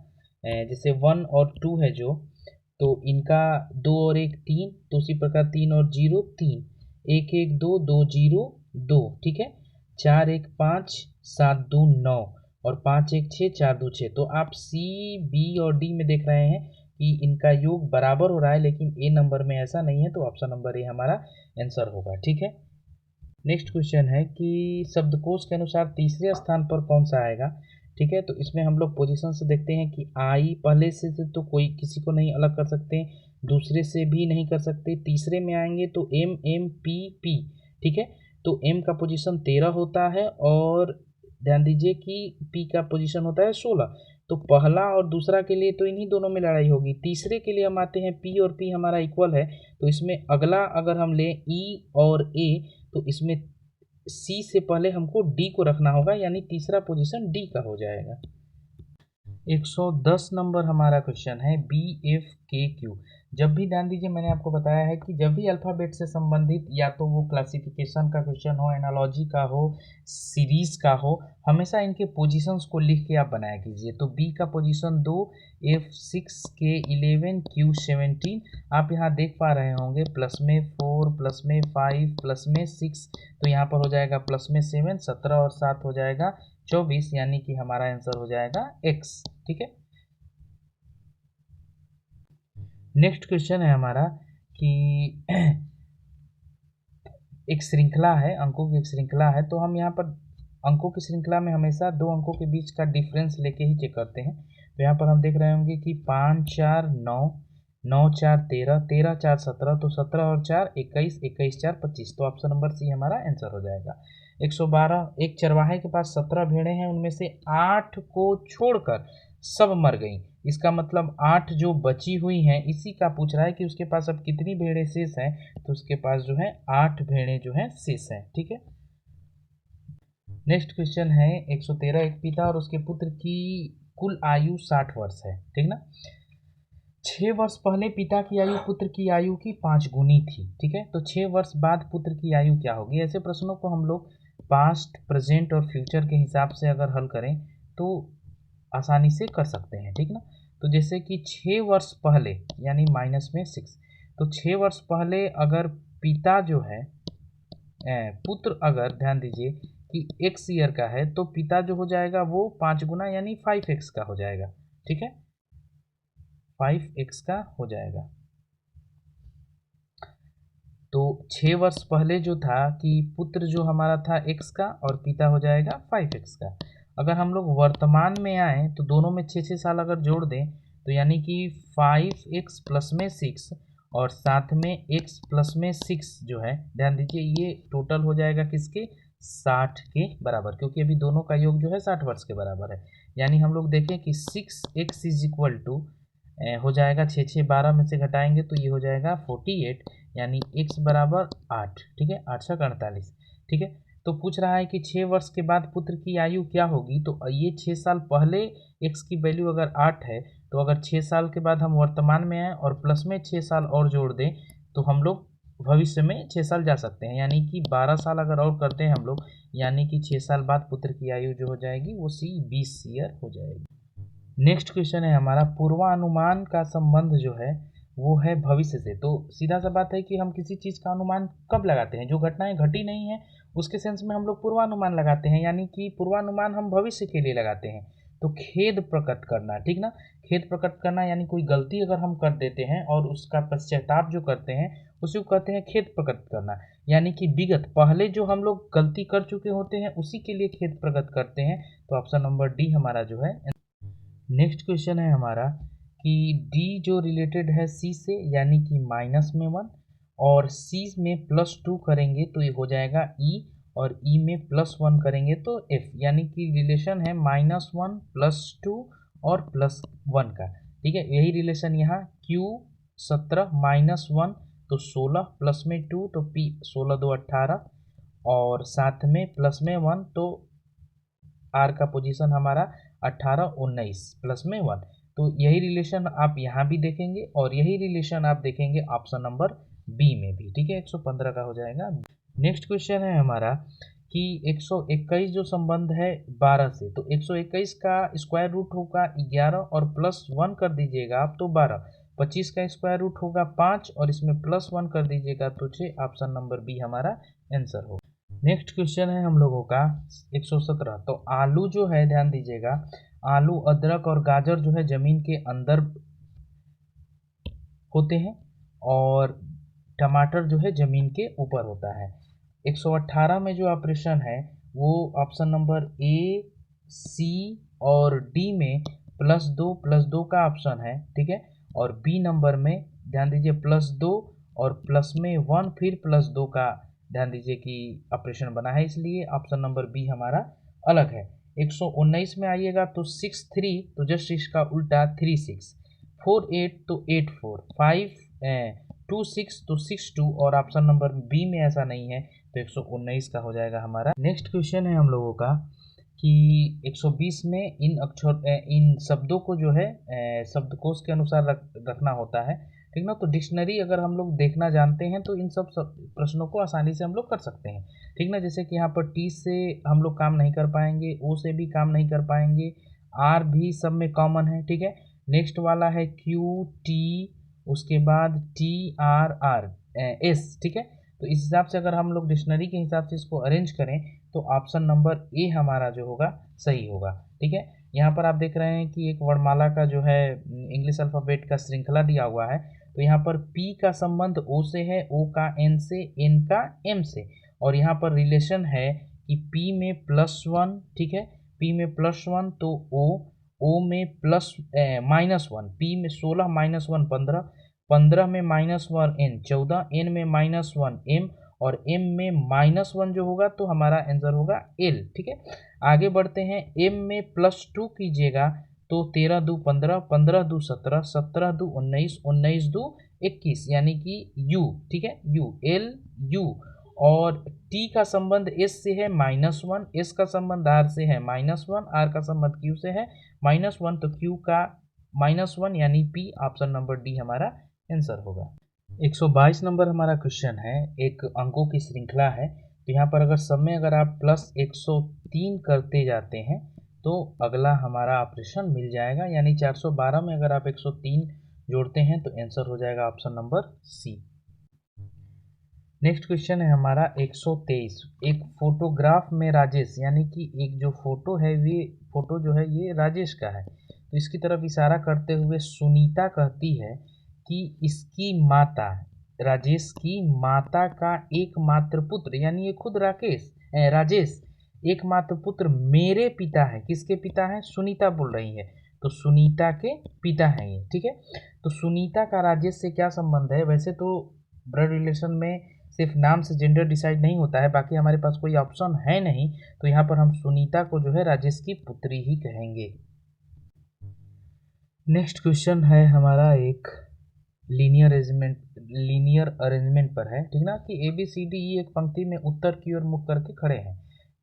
जैसे 1 और 2 है जो, तो इनका 2 और 1 3, तो उसी प्रकार 3 और 0 3, 1 1 2 2 0 2, ठीक है। 4 1 5 7 2 9 और 5 1 6 4 2 6। तो आप सी, बी और डी में देख रहे हैं कि इनका योग बराबर हो रहा है, लेकिन ए नंबर में ऐसा नहीं है, तो ऑप्शन नंबर ए हमारा आंसर होगा, ठीक है। नेक्स्ट क्वेश्चन है कि शब्दकोश के अनुसार तीसरे स्थान पर कौन सा आएगा, ठीक है। तो इसमें हम लोग पोजीशन से देखते हैं कि आई पहले से तो कोई किसी को नहीं अलग कर सकते, दूसरे से भी नहीं कर सकते, तीसरे में आएंगे तो एम एम पी पी, ठीक है। तो एम का पोजीशन 13 होता है और ध्यान दीजिए कि पी का पोजीशन होता है 16। तो पहला और दूसरा के लिए तो इन्हीं दोनों में लड़ाई होगी। तीसरे के लिए हम आते हैं, पी और पी हमारा इक्वल है, तो इसमें अगला अगर हम लें ई और ए तो इसमें सी से पहले हमको डी को रखना होगा, यानी तीसरा पोजीशन डी का हो जाएगा। 110 नंबर हमारा क्वेश्चन है, बी एफ के क्यू। जब भी ध्यान दीजिए, मैंने आपको बताया है कि जब भी अल्फ़ाबेट से संबंधित या तो वो क्लासिफिकेशन का क्वेश्चन हो, एनालॉजी का हो, सीरीज का हो, हमेशा इनके पोजीशंस को लिख के आप बनाया कीजिए। तो बी का पोजीशन 2, F6 के 11, Q 17 आप यहाँ देख पा रहे होंगे, प्लस में 4, प्लस में 5, प्लस में 6, तो यहाँ पर हो जाएगा प्लस में 7, 17 और 7 हो जाएगा 24, यानी कि हमारा आंसर हो जाएगा x। ठीक है। नेक्स्ट क्वेश्चन है हमारा कि एक श्रृंखला है, अंकों की एक श्रृंखला है, तो हम यहाँ पर अंकों की श्रृंखला में हमेशा दो अंकों के बीच का डिफरेंस लेके ही चेक करते हैं। तो यहाँ पर हम देख रहे होंगे कि 5 4 9, 9 4 13, 13 4 17, तो 17 और 4 21, 21 4 25, तो ऑप्शन नंबर सी हमारा आंसर हो जाएगा। 112, एक चरवाहे के पास 17 भेड़ें हैं, उनमें से 8 को छोड़कर सब मर गई। इसका मतलब 8 जो बची हुई हैं, इसी का पूछ रहा है कि उसके पास अब कितनी भेड़ें शेष हैं, तो उसके पास जो है 8 भेड़ें जो हैं शेष हैं। ठीक है। नेक्स्ट क्वेश्चन है 113, एक पिता और उसके पुत्र की कुल आयु 60 वर्ष है। ठीक ना। 6 वर्ष पहले पिता की आयु पुत्र की आयु की 5 गुनी थी। ठीक है। तो 6 वर्ष बाद पुत्र की आयु क्या होगी? ऐसे प्रश्नों को हम लोग पास्ट, प्रेजेंट और फ्यूचर के हिसाब से अगर हल करें तो आसानी से कर सकते हैं। ठीक ना। तो जैसे कि 6 वर्ष पहले यानी माइनस में 6, तो 6 वर्ष पहले अगर पिता जो है पुत्र अगर ध्यान दीजिए कि x ईयर का है, तो पिता जो हो जाएगा वो 5 गुना यानी 5x का हो जाएगा। ठीक है, 5x का हो जाएगा। तो 6 वर्ष पहले जो था कि पुत्र जो हमारा था x का और पिता हो जाएगा 5x का। अगर हम लोग वर्तमान में आए तो दोनों में 6 साल अगर जोड़ दें तो यानी कि 5x प्लस में 6 और साथ में x प्लस में 6 जो है, ध्यान दीजिए ये टोटल हो जाएगा किसके? 60 के बराबर, क्योंकि अभी दोनों का योग जो है 60 वर्ष के बराबर है। यानी हम लोग देखें कि 6x इज इक्वल टू हो जाएगा 6 6 12 में से घटाएंगे तो ये हो जाएगा 48, यानी x बराबर 8। ठीक है, 8 6 48। ठीक है, तो पूछ रहा है कि 6 वर्ष के बाद पुत्र की आयु क्या होगी। तो ये 6 साल पहले x की वैल्यू अगर 8 है, तो अगर 6 साल के बाद हम वर्तमान में आए और प्लस में 6 साल और जोड़ दें तो हम लोग भविष्य में 6 साल जा सकते हैं, यानी कि 12 साल अगर और करते हैं हम लोग, यानी कि 6 साल बाद पुत्र की आयु जो हो जाएगी वो 20 ईयर हो जाएगी। नेक्स्ट क्वेश्चन है हमारा, पूर्वानुमान का संबंध जो है वो है भविष्य से। तो सीधा सा बात है कि हम किसी चीज़ का अनुमान कब लगाते हैं? जो घटनाएं घटी नहीं है उसके सेंस में हम लोग पूर्वानुमान लगाते हैं, यानी कि पूर्वानुमान हम भविष्य के लिए लगाते हैं। तो खेद प्रकट करना, ठीक ना, खेद प्रकट करना यानी कोई गलती अगर हम कर देते हैं और उसका पश्चाताप जो करते हैं उसी को कहते हैं खेद प्रकट करना। यानी कि विगत पहले जो हम लोग गलती कर चुके होते हैं उसी के लिए खेद प्रकट करते हैं। तो ऑप्शन नंबर डी हमारा जो है। नेक्स्ट क्वेश्चन है हमारा कि डी जो रिलेटेड है सी से, यानी कि माइनस में 1 और सी में +2 करेंगे तो ये हो जाएगा ई, और ई में +1 करेंगे तो एफ, यानी कि रिलेशन है -1 +2 और +1 का। ठीक है, यही रिलेशन यहाँ Q 17 -1 तो 16 प्लस में 2 तो P 16 2 18 और साथ में प्लस में 1 तो आर का पोजीशन हमारा 18 19 प्लस में 1। तो यही रिलेशन आप यहाँ भी देखेंगे और यही रिलेशन आप देखेंगे ऑप्शन नंबर बी में भी। ठीक है, 115 का हो जाएगा। नेक्स्ट क्वेश्चन है हमारा कि 121 जो संबंध है 12 से, तो 121 का स्क्वायर रूट होगा 11 और +1 कर दीजिएगा आप तो 12, 25 का स्क्वायर रूट होगा 5 और इसमें +1 कर दीजिएगा तो 6। ऑप्शन नंबर बी हमारा आंसर होगा। नेक्स्ट क्वेश्चन है हम लोगों का 117। तो आलू जो है, ध्यान दीजिएगा, आलू, अदरक और गाजर जो है ज़मीन के अंदर होते हैं और टमाटर जो है ज़मीन के ऊपर होता है। 118 में जो ऑपरेशन है वो ऑप्शन नंबर ए, सी और डी में +2 का ऑप्शन है। ठीक है, और बी नंबर में ध्यान दीजिए +2 और प्लस में 1 फिर +2 का ध्यान दीजिए कि ऑपरेशन बना है, इसलिए ऑप्शन नंबर बी हमारा अलग है। 119 में आइएगा तो 6 3 तो जस्ट इसका उल्टा 3 6, 4 8 तो 8 4, 5 2 6 तो 6 2 और ऑप्शन नंबर बी में ऐसा नहीं है तो 119 का हो जाएगा हमारा। नेक्स्ट क्वेश्चन है हम लोगों का कि 120 में इन शब्दों को जो है शब्दकोश के अनुसार रखना होता है, ठीक ना। तो डिक्शनरी अगर हम लोग देखना जानते हैं तो इन सब प्रश्नों को आसानी से हम लोग कर सकते हैं, ठीक ना। जैसे कि यहाँ पर टी से हम लोग काम नहीं कर पाएंगे, ओ से भी काम नहीं कर पाएंगे, आर भी सब में कॉमन है, ठीक है। नेक्स्ट वाला है क्यू टी, उसके बाद टी आर आर एस, ठीक है। तो इस हिसाब से अगर हम लोग डिक्शनरी के हिसाब से इसको अरेंज करें तो ऑप्शन नंबर ए हमारा जो होगा सही होगा, ठीक है। यहाँ पर आप देख रहे हैं कि एक वर्णमाला का जो है इंग्लिश अल्फ़ाबेट का श्रृंखला दिया हुआ है। तो यहाँ पर पी का संबंध ओ से है, ओ का एन से, एन का एम से, और यहाँ पर रिलेशन है कि पी में +1, ठीक है, पी में +1 तो ओ में -1, पी में 16 -1 15, 15 में -1 एन 14, एन में -1 एम, और एम में -1 जो होगा तो हमारा आंसर होगा एल, ठीक है। आगे बढ़ते हैं, एम में +2 कीजिएगा तो 13 दूँ 15, 15 दूँ 17, 17 दूँ 19, 19 दूँ 21, यानी कि यू, ठीक है, यू एल यू। और टी का संबंध एस से है -1, एस का संबंध आर से है -1, आर का संबंध क्यू से है -1, तो क्यू का -1 यानी पी, ऑप्शन नंबर डी हमारा आंसर होगा। 122 नंबर हमारा क्वेश्चन है, एक अंकों की श्रृंखला है। तो यहाँ पर अगर सब में अगर आप +103 करते जाते हैं तो अगला हमारा ऑपरेशन मिल जाएगा, यानी 412 में अगर आप 103 जोड़ते हैं तो आंसर हो जाएगा option number C. Next question है हमारा 123, एक फोटोग्राफ में राजेश, यानी कि एक जो फोटो है ये फोटो जो है ये राजेश का है। तो इसकी तरफ इशारा करते हुए सुनीता कहती है कि इसकी माता, राजेश की माता का एकमात्र पुत्र, यानी ये खुद राजेश एकमात्र पुत्र मेरे पिता है। किसके पिता हैं? सुनीता बोल रही है, तो सुनीता के पिता हैं ये, ठीक है। तो सुनीता का राजेश से क्या संबंध है? वैसे तो ब्लड रिलेशन में सिर्फ नाम से जेंडर डिसाइड नहीं होता है, बाकी हमारे पास कोई ऑप्शन है नहीं, तो यहाँ पर हम सुनीता को जो है राजेश की पुत्री ही कहेंगे। नेक्स्ट क्वेश्चन है हमारा एक लीनियर अरेंजमेंट पर है, ठीक ना, कि A B C D E एक पंक्ति में उत्तर की ओर मुख करके खड़े हैं।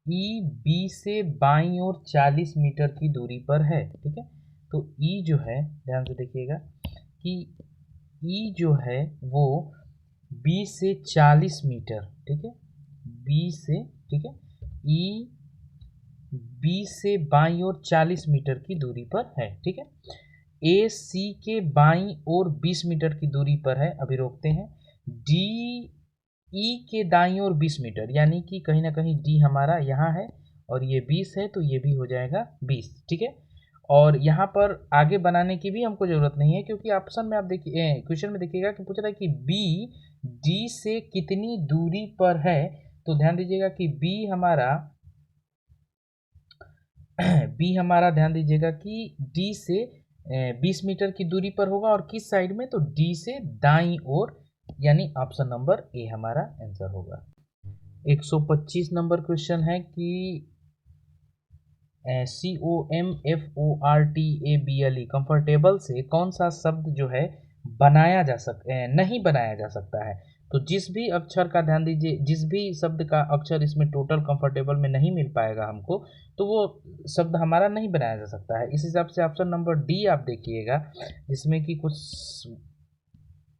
ई बी से बाईं ओर 40 मीटर की दूरी पर है, ठीक है। तो ई जो है, ध्यान से देखिएगा कि ई जो है वो बी से 40 मीटर, ठीक है, बी से, ठीक है, ई बी से बाईं ओर 40 मीटर की दूरी पर है, ठीक है। ए सी के बाईं ओर 20 मीटर की दूरी पर है, अभी रोकते हैं। डी ई के दाईं ओर 20 मीटर, यानी कि कहीं ना कहीं डी हमारा यहाँ है और ये 20 है, तो ये भी हो जाएगा 20, ठीक है। और यहाँ पर आगे बनाने की भी हमको ज़रूरत नहीं है, क्योंकि ऑप्शन में आप देखिए, क्वेश्चन में देखिएगा कि पूछ रहा है कि बी डी से कितनी दूरी पर है। तो ध्यान दीजिएगा कि बी हमारा ध्यान दीजिएगा कि डी से 20 मीटर की दूरी पर होगा, और किस साइड में? तो डी से दाईं ओर, यानी ऑप्शन नंबर ए हमारा आंसर होगा। 125 नंबर क्वेश्चन है कि COMFORTABLE कंफर्टेबल से कौन सा शब्द जो है नहीं बनाया जा सकता है। तो जिस भी अक्षर का, ध्यान दीजिए, जिस भी शब्द का अक्षर इसमें टोटल कंफर्टेबल में नहीं मिल पाएगा हमको, तो वो शब्द हमारा नहीं बनाया जा सकता है। इस हिसाब से ऑप्शन नंबर डी आप देखिएगा, जिसमें कि कुछ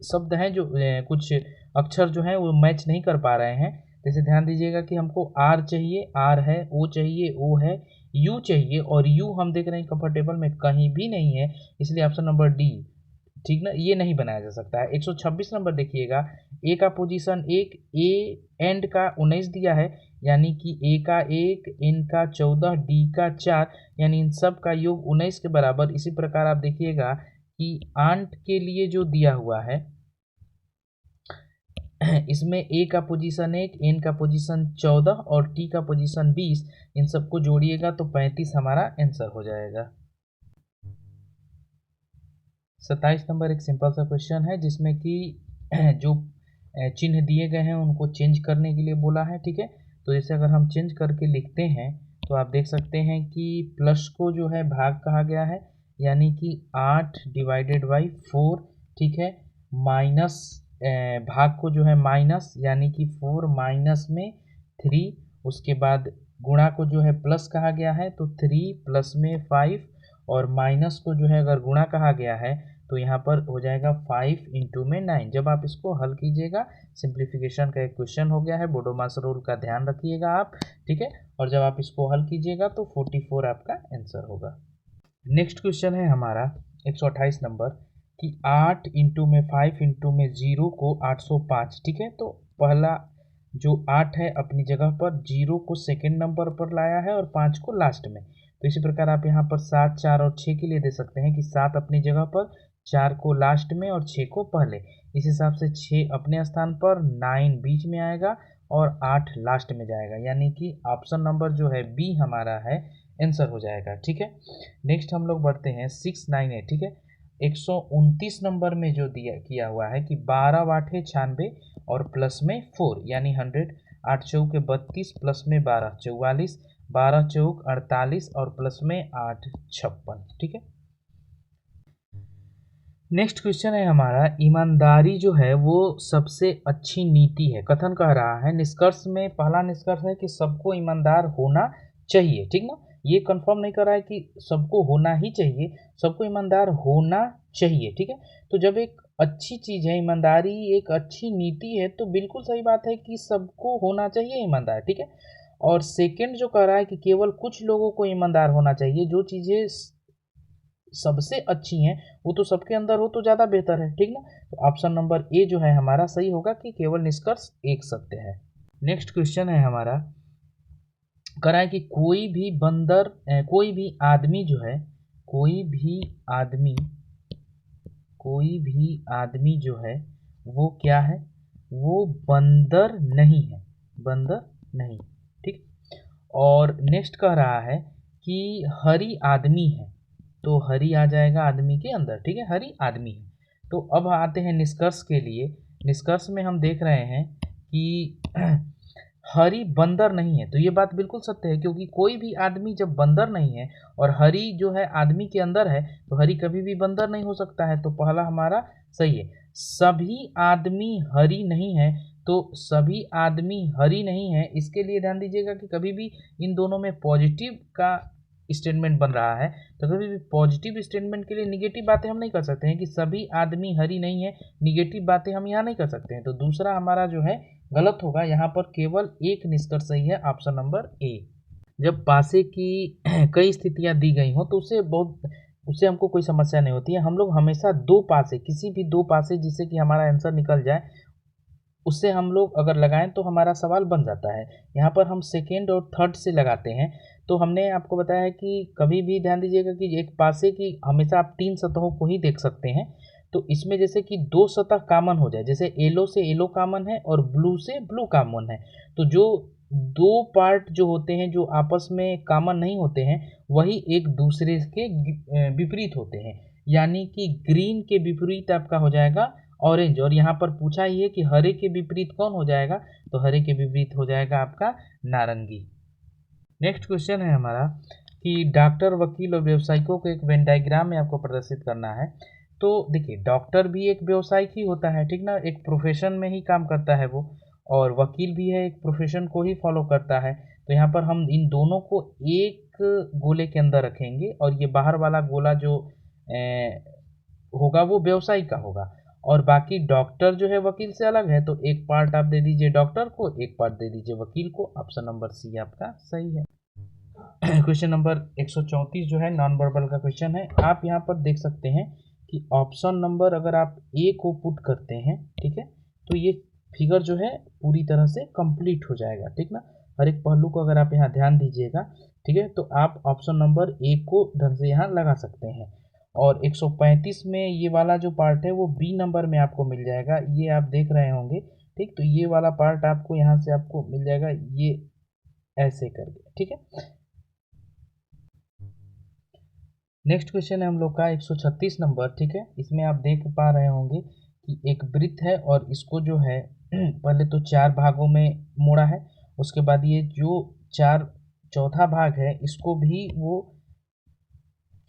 शब्द हैं जो कुछ अक्षर जो हैं वो मैच नहीं कर पा रहे हैं। जैसे ध्यान दीजिएगा कि हमको आर चाहिए, आर है, ओ चाहिए, ओ है, यू चाहिए, और यू हम देख रहे हैं कंफर्टेबल में कहीं भी नहीं है, इसलिए ऑप्शन नंबर डी, ठीक ना, ये नहीं बनाया जा सकता है। 126 नंबर देखिएगा, ए का पोजीशन 1, ए एंड का 19 दिया है, यानी कि ए का 1, एन का 14, डी का 4, यानी इन सब का योग 19 के बराबर। इसी प्रकार आप देखिएगा कि आंट के लिए जो दिया हुआ है इसमें ए का पोजीशन 1, एन का पोजीशन 14 और टी का पोजीशन 20, इन सबको जोड़िएगा तो 35 हमारा आंसर हो जाएगा। 27 नंबर एक सिंपल सा क्वेश्चन है, जिसमें कि जो चिन्ह दिए गए हैं उनको चेंज करने के लिए बोला है, ठीक है। तो जैसे अगर हम चेंज करके लिखते हैं तो आप देख सकते हैं कि प्लस को जो है भाग कहा गया है, यानी कि 8 डिवाइडेड बाई 4, ठीक है, माइनस भाग को जो है माइनस, यानी कि 4 माइनस में 3, उसके बाद गुणा को जो है प्लस कहा गया है तो 3 प्लस में 5, और माइनस को जो है अगर गुणा कहा गया है तो यहाँ पर हो जाएगा 5 इंटू में 9। जब आप इसको हल कीजिएगा, सिंप्लीफिकेशन का एक क्वेश्चन हो गया है, बोडोमास रूल का ध्यान रखिएगा आप, ठीक है। और जब आप इसको हल कीजिएगा तो 44 आपका आंसर होगा। नेक्स्ट क्वेश्चन है हमारा 128 नंबर कि 8 इंटू में 5 इंटू में 0 को 805, ठीक है। तो पहला जो 8 है अपनी जगह पर, 0 को सेकेंड नंबर पर लाया है और 5 को लास्ट में। तो इसी प्रकार आप यहाँ पर 7, 4 और 6 के लिए दे सकते हैं कि 7 अपनी जगह पर, 4 को लास्ट में और 6 को पहले। इस हिसाब से 6 अपने स्थान पर, 9 बीच में आएगा और 8 लास्ट में जाएगा, यानी कि ऑप्शन नंबर जो है बी हमारा है आंसर हो जाएगा, ठीक है। नेक्स्ट हम लोग बढ़ते हैं 698, ठीक है। 129 नंबर में जो दिया किया हुआ है कि 12 वाट है 96 और प्लस में 4 यानी 100, 8 चौक 32 प्लस में 12 44, 12 चौक 48 और प्लस में 8 56, ठीक है। नेक्स्ट क्वेश्चन है हमारा, ईमानदारी जो है वो सबसे अच्छी नीति है। कथन कह रहा है, निष्कर्ष में पहला निष्कर्ष है कि सबको ईमानदार होना चाहिए, ठीक ना। ये कंफर्म नहीं कर रहा है कि सबको होना ही चाहिए, सबको ईमानदार होना चाहिए, ठीक है। तो जब एक अच्छी चीज़ है, ईमानदारी एक अच्छी नीति है, तो बिल्कुल सही बात है कि सबको होना चाहिए ईमानदार, ठीक है। और सेकंड जो कह रहा है कि केवल कुछ लोगों को ईमानदार होना चाहिए, जो चीज़ें सबसे अच्छी हैं वो तो सबके अंदर हो तो ज़्यादा बेहतर है, ठीक ना। तो ऑप्शन नंबर ए जो है हमारा सही होगा कि केवल निष्कर्ष एक सत्य है। नेक्स्ट क्वेश्चन है हमारा, करा है कि कोई भी आदमी जो है, कोई भी आदमी जो है वो क्या है, वो बंदर नहीं है, बंदर नहीं, ठीक। और नेक्स्ट कह रहा है कि हरी आदमी है, तो हरी आ जाएगा आदमी के अंदर, ठीक है, हरी आदमी है। तो अब आते हैं निष्कर्ष के लिए। निष्कर्ष में हम देख रहे हैं कि हरी बंदर नहीं है, तो ये बात बिल्कुल सत्य है, क्योंकि कोई भी आदमी जब बंदर नहीं है और हरी जो है आदमी के अंदर है, तो हरी कभी भी बंदर नहीं हो सकता है। तो पहला हमारा सही है। सभी आदमी हरी नहीं है, तो सभी आदमी हरी नहीं है, इसके लिए ध्यान दीजिएगा कि कभी भी इन दोनों में पॉजिटिव का स्टेटमेंट बन रहा है, तो कभी भी पॉजिटिव स्टेटमेंट के लिए निगेटिव बातें हम नहीं कर सकते हैं कि सभी आदमी हरी नहीं है, निगेटिव बातें हम यहाँ नहीं कर सकते हैं। तो दूसरा हमारा जो है गलत होगा, यहाँ पर केवल एक निष्कर्ष सही है, ऑप्शन नंबर ए। जब पासे की कई स्थितियाँ दी गई हों तो उससे हमको कोई समस्या नहीं होती है। हम लोग हमेशा दो पासे, किसी भी दो पासे जिससे कि हमारा आंसर निकल जाए, उससे हम लोग अगर लगाएं तो हमारा सवाल बन जाता है। यहाँ पर हम सेकेंड और थर्ड से लगाते हैं। तो हमने आपको बताया है कि कभी भी ध्यान दीजिएगा कि एक पासे की हमेशा आप 3 सतहों को ही देख सकते हैं। तो इसमें जैसे कि 2 सतह कॉमन हो जाए, जैसे येलो से येलो कॉमन है और ब्लू से ब्लू कॉमन है, तो जो 2 पार्ट जो होते हैं जो आपस में कॉमन नहीं होते हैं, वही एक दूसरे के विपरीत होते हैं। यानी कि ग्रीन के विपरीत आपका हो जाएगा ऑरेंज, और यहाँ पर पूछा ही है कि हरे के विपरीत कौन हो जाएगा, तो हरे के विपरीत हो जाएगा आपका नारंगी। नेक्स्ट क्वेश्चन है हमारा कि डॉक्टर, वकील और व्यवसायिकों को एक वेन डायग्राम में आपको प्रदर्शित करना है। तो देखिए, डॉक्टर भी एक व्यवसायिक ही होता है, ठीक ना, एक प्रोफेशन में ही काम करता है वो, और वकील भी है, एक प्रोफेशन को ही फॉलो करता है। तो यहाँ पर हम इन दोनों को एक गोले के अंदर रखेंगे, और ये बाहर वाला गोला जो होगा वो व्यवसाय का होगा, और बाकी डॉक्टर जो है वकील से अलग है, तो एक पार्ट आप दे दीजिए डॉक्टर को, एक पार्ट दे दीजिए वकील को। ऑप्शन नंबर सी आपका सही है। क्वेश्चन नंबर 134 जो है नॉन वर्बल का क्वेश्चन है। आप यहाँ पर देख सकते हैं कि ऑप्शन नंबर अगर आप ए को पुट करते हैं, ठीक है, तो ये फिगर जो है पूरी तरह से कंप्लीट हो जाएगा, ठीक ना। हर एक पहलू को अगर आप यहाँ ध्यान दीजिएगा, ठीक है, तो आप ऑप्शन नंबर ए को ढंग से यहाँ लगा सकते हैं। और 135 में ये वाला जो पार्ट है वो बी नंबर में आपको मिल जाएगा, ये आप देख रहे होंगे, ठीक। तो ये वाला पार्ट आपको यहाँ से आपको मिल जाएगा, ये ऐसे करके, ठीक है। नेक्स्ट क्वेश्चन है हम लोग का 136 नंबर, ठीक है। इसमें आप देख पा रहे होंगे कि एक वृत्त है और इसको जो है पहले तो 4 भागों में मोड़ा है, उसके बाद ये जो चौथा भाग है इसको भी वो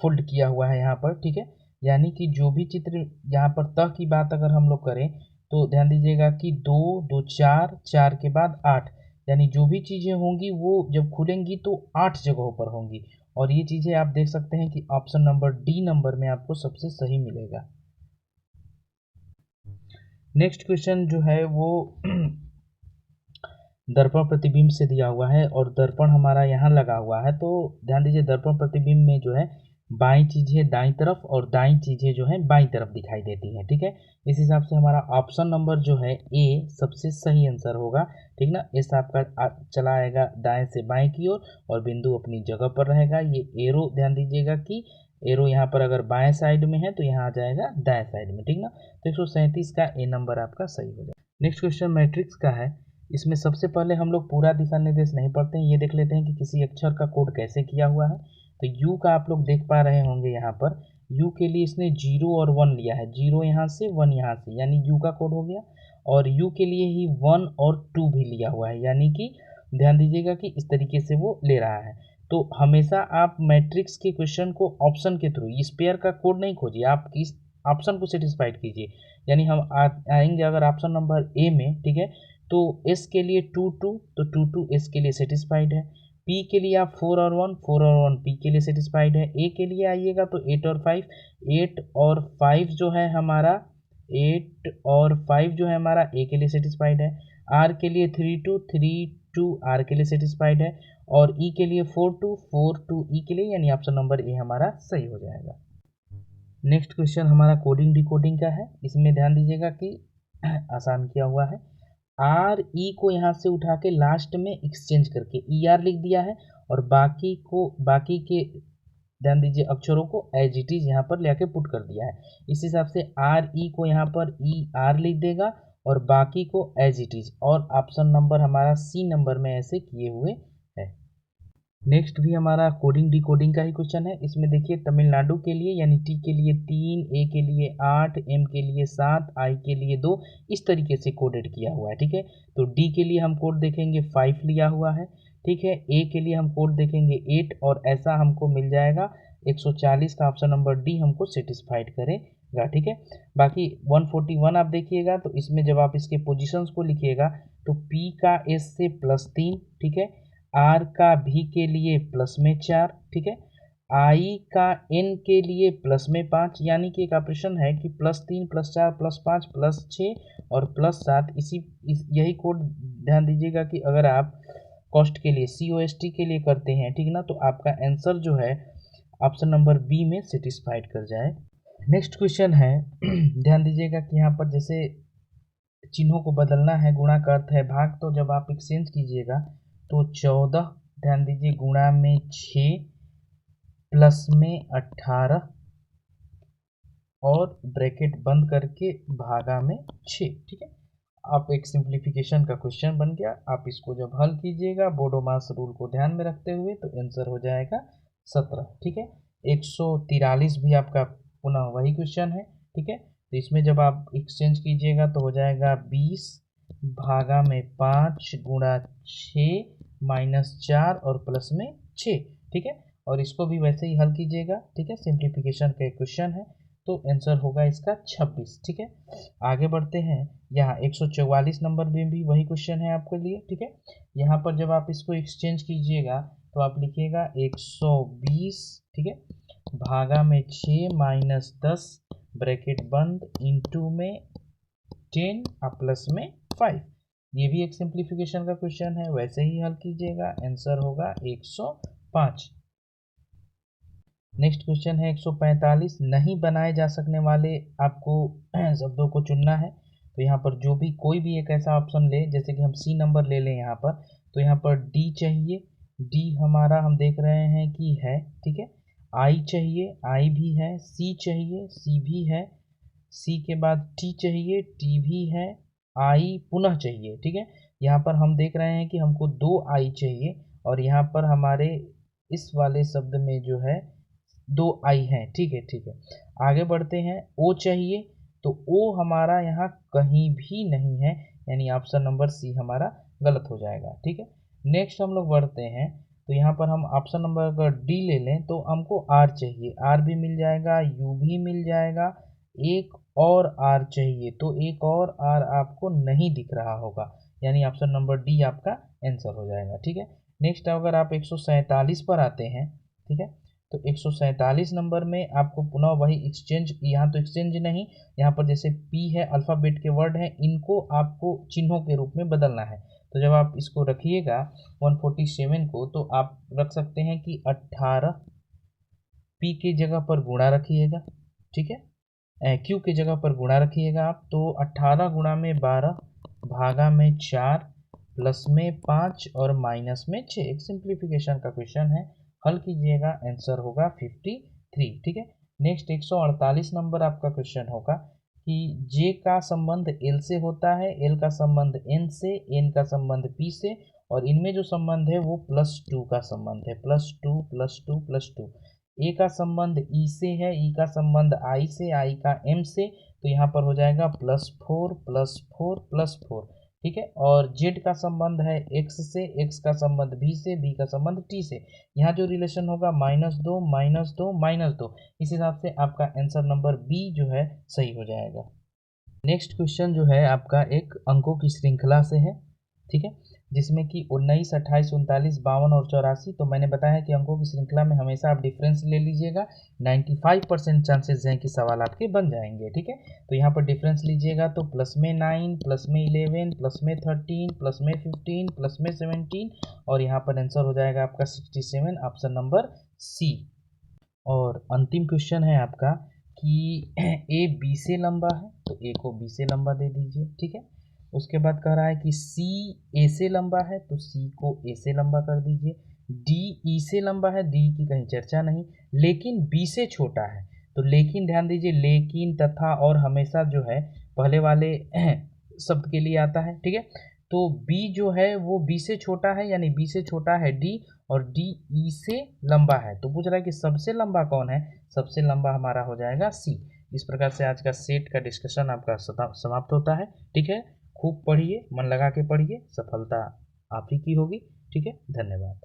फोल्ड किया हुआ है यहाँ पर, ठीक है। यानी कि जो भी चित्र यहाँ पर तह की बात अगर हम लोग करें तो ध्यान दीजिएगा कि 2 2 4 4 के बाद 8, यानी जो भी चीज़ें होंगी वो जब खुलेंगी तो 8 जगहों पर होंगी, और ये चीज़ें आप देख सकते हैं कि ऑप्शन नंबर डी नंबर में आपको सबसे सही मिलेगा। नेक्स्ट क्वेश्चन जो है वो दर्पण प्रतिबिंब से दिया हुआ है, और दर्पण हमारा यहाँ लगा हुआ है। तो ध्यान दीजिए, दर्पण प्रतिबिंब में जो है बाईं चीज़ें दाईं तरफ और दाईं चीज़ें जो है बाईं तरफ दिखाई देती हैं, ठीक है। इस हिसाब से हमारा ऑप्शन नंबर जो है ए सबसे सही आंसर होगा, ठीक ना। एस आपका चला आएगा दाएं से बाएं की ओर और बिंदु अपनी जगह पर रहेगा। ये एरो ध्यान दीजिएगा कि एरो यहाँ पर अगर बाएं साइड में है तो यहाँ आ जाएगा दाएं साइड में, ठीक ना। तो 137 का ए नंबर आपका सही हो जाएगा। नेक्स्ट क्वेश्चन मैट्रिक्स का है। इसमें सबसे पहले हम लोग पूरा दिशा निर्देश नहीं पढ़ते हैं, ये देख लेते हैं कि किसी अक्षर का कोड कैसे किया हुआ है। तो यू का आप लोग देख पा रहे होंगे, यहाँ पर यू के लिए इसने 0 और 1 लिया है, 0 यहाँ से 1 यहाँ से, यानी यू का कोड हो गया। और यू के लिए ही 1 और 2 भी लिया हुआ है, यानी कि ध्यान दीजिएगा कि इस तरीके से वो ले रहा है। तो हमेशा आप मैट्रिक्स के क्वेश्चन को ऑप्शन के थ्रू, स्पेयर का कोड नहीं खोजिए, आप इस ऑप्शन को सेटिस्फाइड कीजिए। यानी हम आएंगे अगर ऑप्शन नंबर ए में, ठीक है, तो एस के लिए 2 2, तो 2 2 एस के लिए सेटिस्फाइड है। पी के लिए आप 4 और 1, 4 और 1 पी के लिए सेटिस्फाइड है। ए के लिए आइएगा तो 8 और 5, 8 और 5 जो है हमारा 8 और 5 जो है हमारा ए के लिए सेटिस्फाइड है। आर के लिए 3 2, 3 2 आर के लिए सेटिस्फाइड है। और ई के लिए 4 2, 4 2 ई के लिए, यानी ऑप्शन नंबर ए हमारा सही हो जाएगा। नेक्स्ट क्वेश्चन हमारा कोडिंग डिकोडिंग का है। इसमें ध्यान दीजिएगा कि आसान किया हुआ है। आर ई को यहाँ से उठा के लास्ट में एक्सचेंज करके ई आर लिख दिया है, और बाकी के ध्यान दीजिए अक्षरों को एज इट इज यहाँ पर लेके पुट कर दिया है। इस हिसाब से आर ई को यहाँ पर ई आर लिख देगा और बाकी को एज इट इज, और ऑप्शन नंबर हमारा सी नंबर में ऐसे किए हुए है। नेक्स्ट भी हमारा कोडिंग डिकोडिंग का ही क्वेश्चन है। इसमें देखिए तमिलनाडु के लिए यानी टी के लिए 3, ए के लिए 8, एम के लिए 7, आई के लिए 2, इस तरीके से कोडेड किया हुआ है, ठीक है। तो डी के लिए हम कोड देखेंगे 5 लिया हुआ है, ठीक है। ए के लिए हम कोड देखेंगे 8, और ऐसा हमको मिल जाएगा 140 का ऑप्शन नंबर डी हमको सेटिस्फाइड करेगा, ठीक है। बाकी 141 आप देखिएगा, तो इसमें जब आप इसके पोजिशंस को लिखिएगा तो पी का एस से +3, ठीक है। आर का भी के लिए प्लस में 4, ठीक है। आई का एन के लिए प्लस में 5, यानी कि एक ऑपरेशन है कि +3 +4 +5 +6 और +7, यही कोड ध्यान दीजिएगा कि अगर आप कॉस्ट के लिए COST के लिए करते हैं, ठीक ना, तो आपका आंसर जो है ऑप्शन नंबर बी में सेटिस्फाइड कर जाए। नेक्स्ट क्वेश्चन है ध्यान दीजिएगा कि यहाँ पर जैसे चिन्हों को बदलना है, गुणा का अर्थ है भाग, तो जब आप एक्सचेंज कीजिएगा तो 14 ध्यान दीजिए गुणा में 6 प्लस में 18 और ब्रैकेट बंद करके भागा में 6, ठीक है। आप एक सिंप्लीफिकेशन का क्वेश्चन बन गया। आप इसको जब हल कीजिएगा बोडोमास रूल को ध्यान में रखते हुए तो आंसर हो जाएगा 17, ठीक है। 143 भी आपका पुनः वही क्वेश्चन है, ठीक है। तो इसमें जब आप एक्सचेंज कीजिएगा तो हो जाएगा 20 भागा में 5 गुणा 6 -4 और प्लस में 6, ठीक है। और इसको भी वैसे ही हल कीजिएगा, ठीक है। सिंप्लीफिकेशन का एक क्वेश्चन है, तो आंसर होगा इसका 26, ठीक है। आगे बढ़ते हैं। यहाँ 144 नंबर में भी वही क्वेश्चन है आपके लिए, ठीक है। यहाँ पर जब आप इसको एक्सचेंज कीजिएगा तो आप लिखिएगा 120, ठीक है, भागा में 6 -10 ब्रैकेट बंद इंटू में 10 और प्लस में 5। ये भी एक सिंप्लीफिकेशन का क्वेश्चन है, वैसे ही हल कीजिएगा, आंसर होगा 105। नेक्स्ट क्वेश्चन है 145। नहीं बनाए जा सकने वाले आपको शब्दों को चुनना है। तो यहाँ पर जो भी कोई भी एक ऐसा ऑप्शन ले, जैसे कि हम सी नंबर ले लें यहाँ पर, तो यहाँ पर डी चाहिए, डी हमारा हम देख रहे हैं कि है, ठीक है। आई चाहिए, आई भी है। सी चाहिए, सी भी है। सी के बाद टी चाहिए, टी भी है। आई पुनः चाहिए, ठीक है। यहाँ पर हम देख रहे हैं कि हमको 2 आई चाहिए, और यहाँ पर हमारे इस वाले शब्द में जो है 2 आई हैं, ठीक है, ठीक है। आगे बढ़ते हैं। ओ चाहिए, तो ओ हमारा यहाँ कहीं भी नहीं है, यानी ऑप्शन नंबर सी हमारा गलत हो जाएगा, ठीक है। नेक्स्ट हम लोग बढ़ते हैं। तो यहाँ पर हम ऑप्शन नंबर अगर डी ले लें तो हमको आर चाहिए, आर भी मिल जाएगा, यू भी मिल जाएगा। एक और आर चाहिए, तो एक और आर आपको नहीं दिख रहा होगा, यानी ऑप्शन नंबर डी आपका आंसर हो जाएगा। ठीक है, नेक्स्ट अगर आप 147 पर आते हैं, ठीक है, तो 147 नंबर में आपको पुनः वही एक्सचेंज, यहाँ तो एक्सचेंज नहीं, यहाँ पर जैसे पी है, अल्फ़ाबेट के वर्ड हैं, इनको आपको चिन्हों के रूप में बदलना है। तो जब आप इसको रखिएगा 147 को, तो आप रख सकते हैं कि 18 पी के जगह पर गुणा रखिएगा, ठीक है, क्यू के जगह पर गुणा रखिएगा आप, तो 18 गुणा में 12 भागा में 4 प्लस में 5 और माइनस में 6। एक सिंप्लीफिकेशन का क्वेश्चन है, हल कीजिएगा, आंसर होगा 53। ठीक है, नेक्स्ट 148 नंबर आपका क्वेश्चन होगा कि जे का संबंध एल से होता है, एल का संबंध एन से, एन का संबंध पी से, और इनमें जो संबंध है वो +2 का संबंध है, +2 +2 +2। ए का संबंध ई से है, ई का संबंध आई से, आई का एम से, तो यहाँ पर हो जाएगा +4 +4 +4। ठीक है, और जेड का संबंध है एक्स से, एक्स का संबंध बी से, बी का संबंध टी से। यहाँ जो रिलेशन होगा -2 -2 -2, इस हिसाब से आपका आंसर नंबर बी जो है सही हो जाएगा। नेक्स्ट क्वेश्चन जो है आपका एक अंकों की श्रृंखला से है, ठीक है, जिसमें कि 19, 28, 39, 52 और 84। तो मैंने बताया कि अंकों की श्रृंखला में हमेशा आप डिफरेंस ले लीजिएगा, 95% चांसेस हैं कि सवाल आपके बन जाएंगे। ठीक है, तो यहाँ पर डिफरेंस लीजिएगा तो प्लस में 9, प्लस में 11, प्लस में 13, प्लस में 15, प्लस में 17, और यहाँ पर आंसर हो जाएगा आपका 67, ऑप्शन नंबर सी। और अंतिम क्वेश्चन है आपका कि ए बी से लंबा है, तो ए को बी से लंबा दे दीजिए। ठीक है, उसके बाद कह रहा है कि सी ए से लंबा है, तो सी को ए से लंबा कर दीजिए। डी ई से लंबा है, डी की कहीं चर्चा नहीं, लेकिन बी से छोटा है, तो लेकिन ध्यान दीजिए, लेकिन, तथा और हमेशा जो है पहले वाले शब्द के लिए आता है। ठीक है, तो बी जो है वो बी से छोटा है, यानी बी से छोटा है डी, और डी ई से लंबा है। तो पूछ रहा है कि सबसे लंबा कौन है, सबसे लंबा हमारा हो जाएगा सी। इस प्रकार से आज का सेट का डिस्कशन आपका समाप्त होता है। ठीक है, खूब पढ़िए, मन लगा के पढ़िए, सफलता आप ही की होगी। ठीक है, धन्यवाद।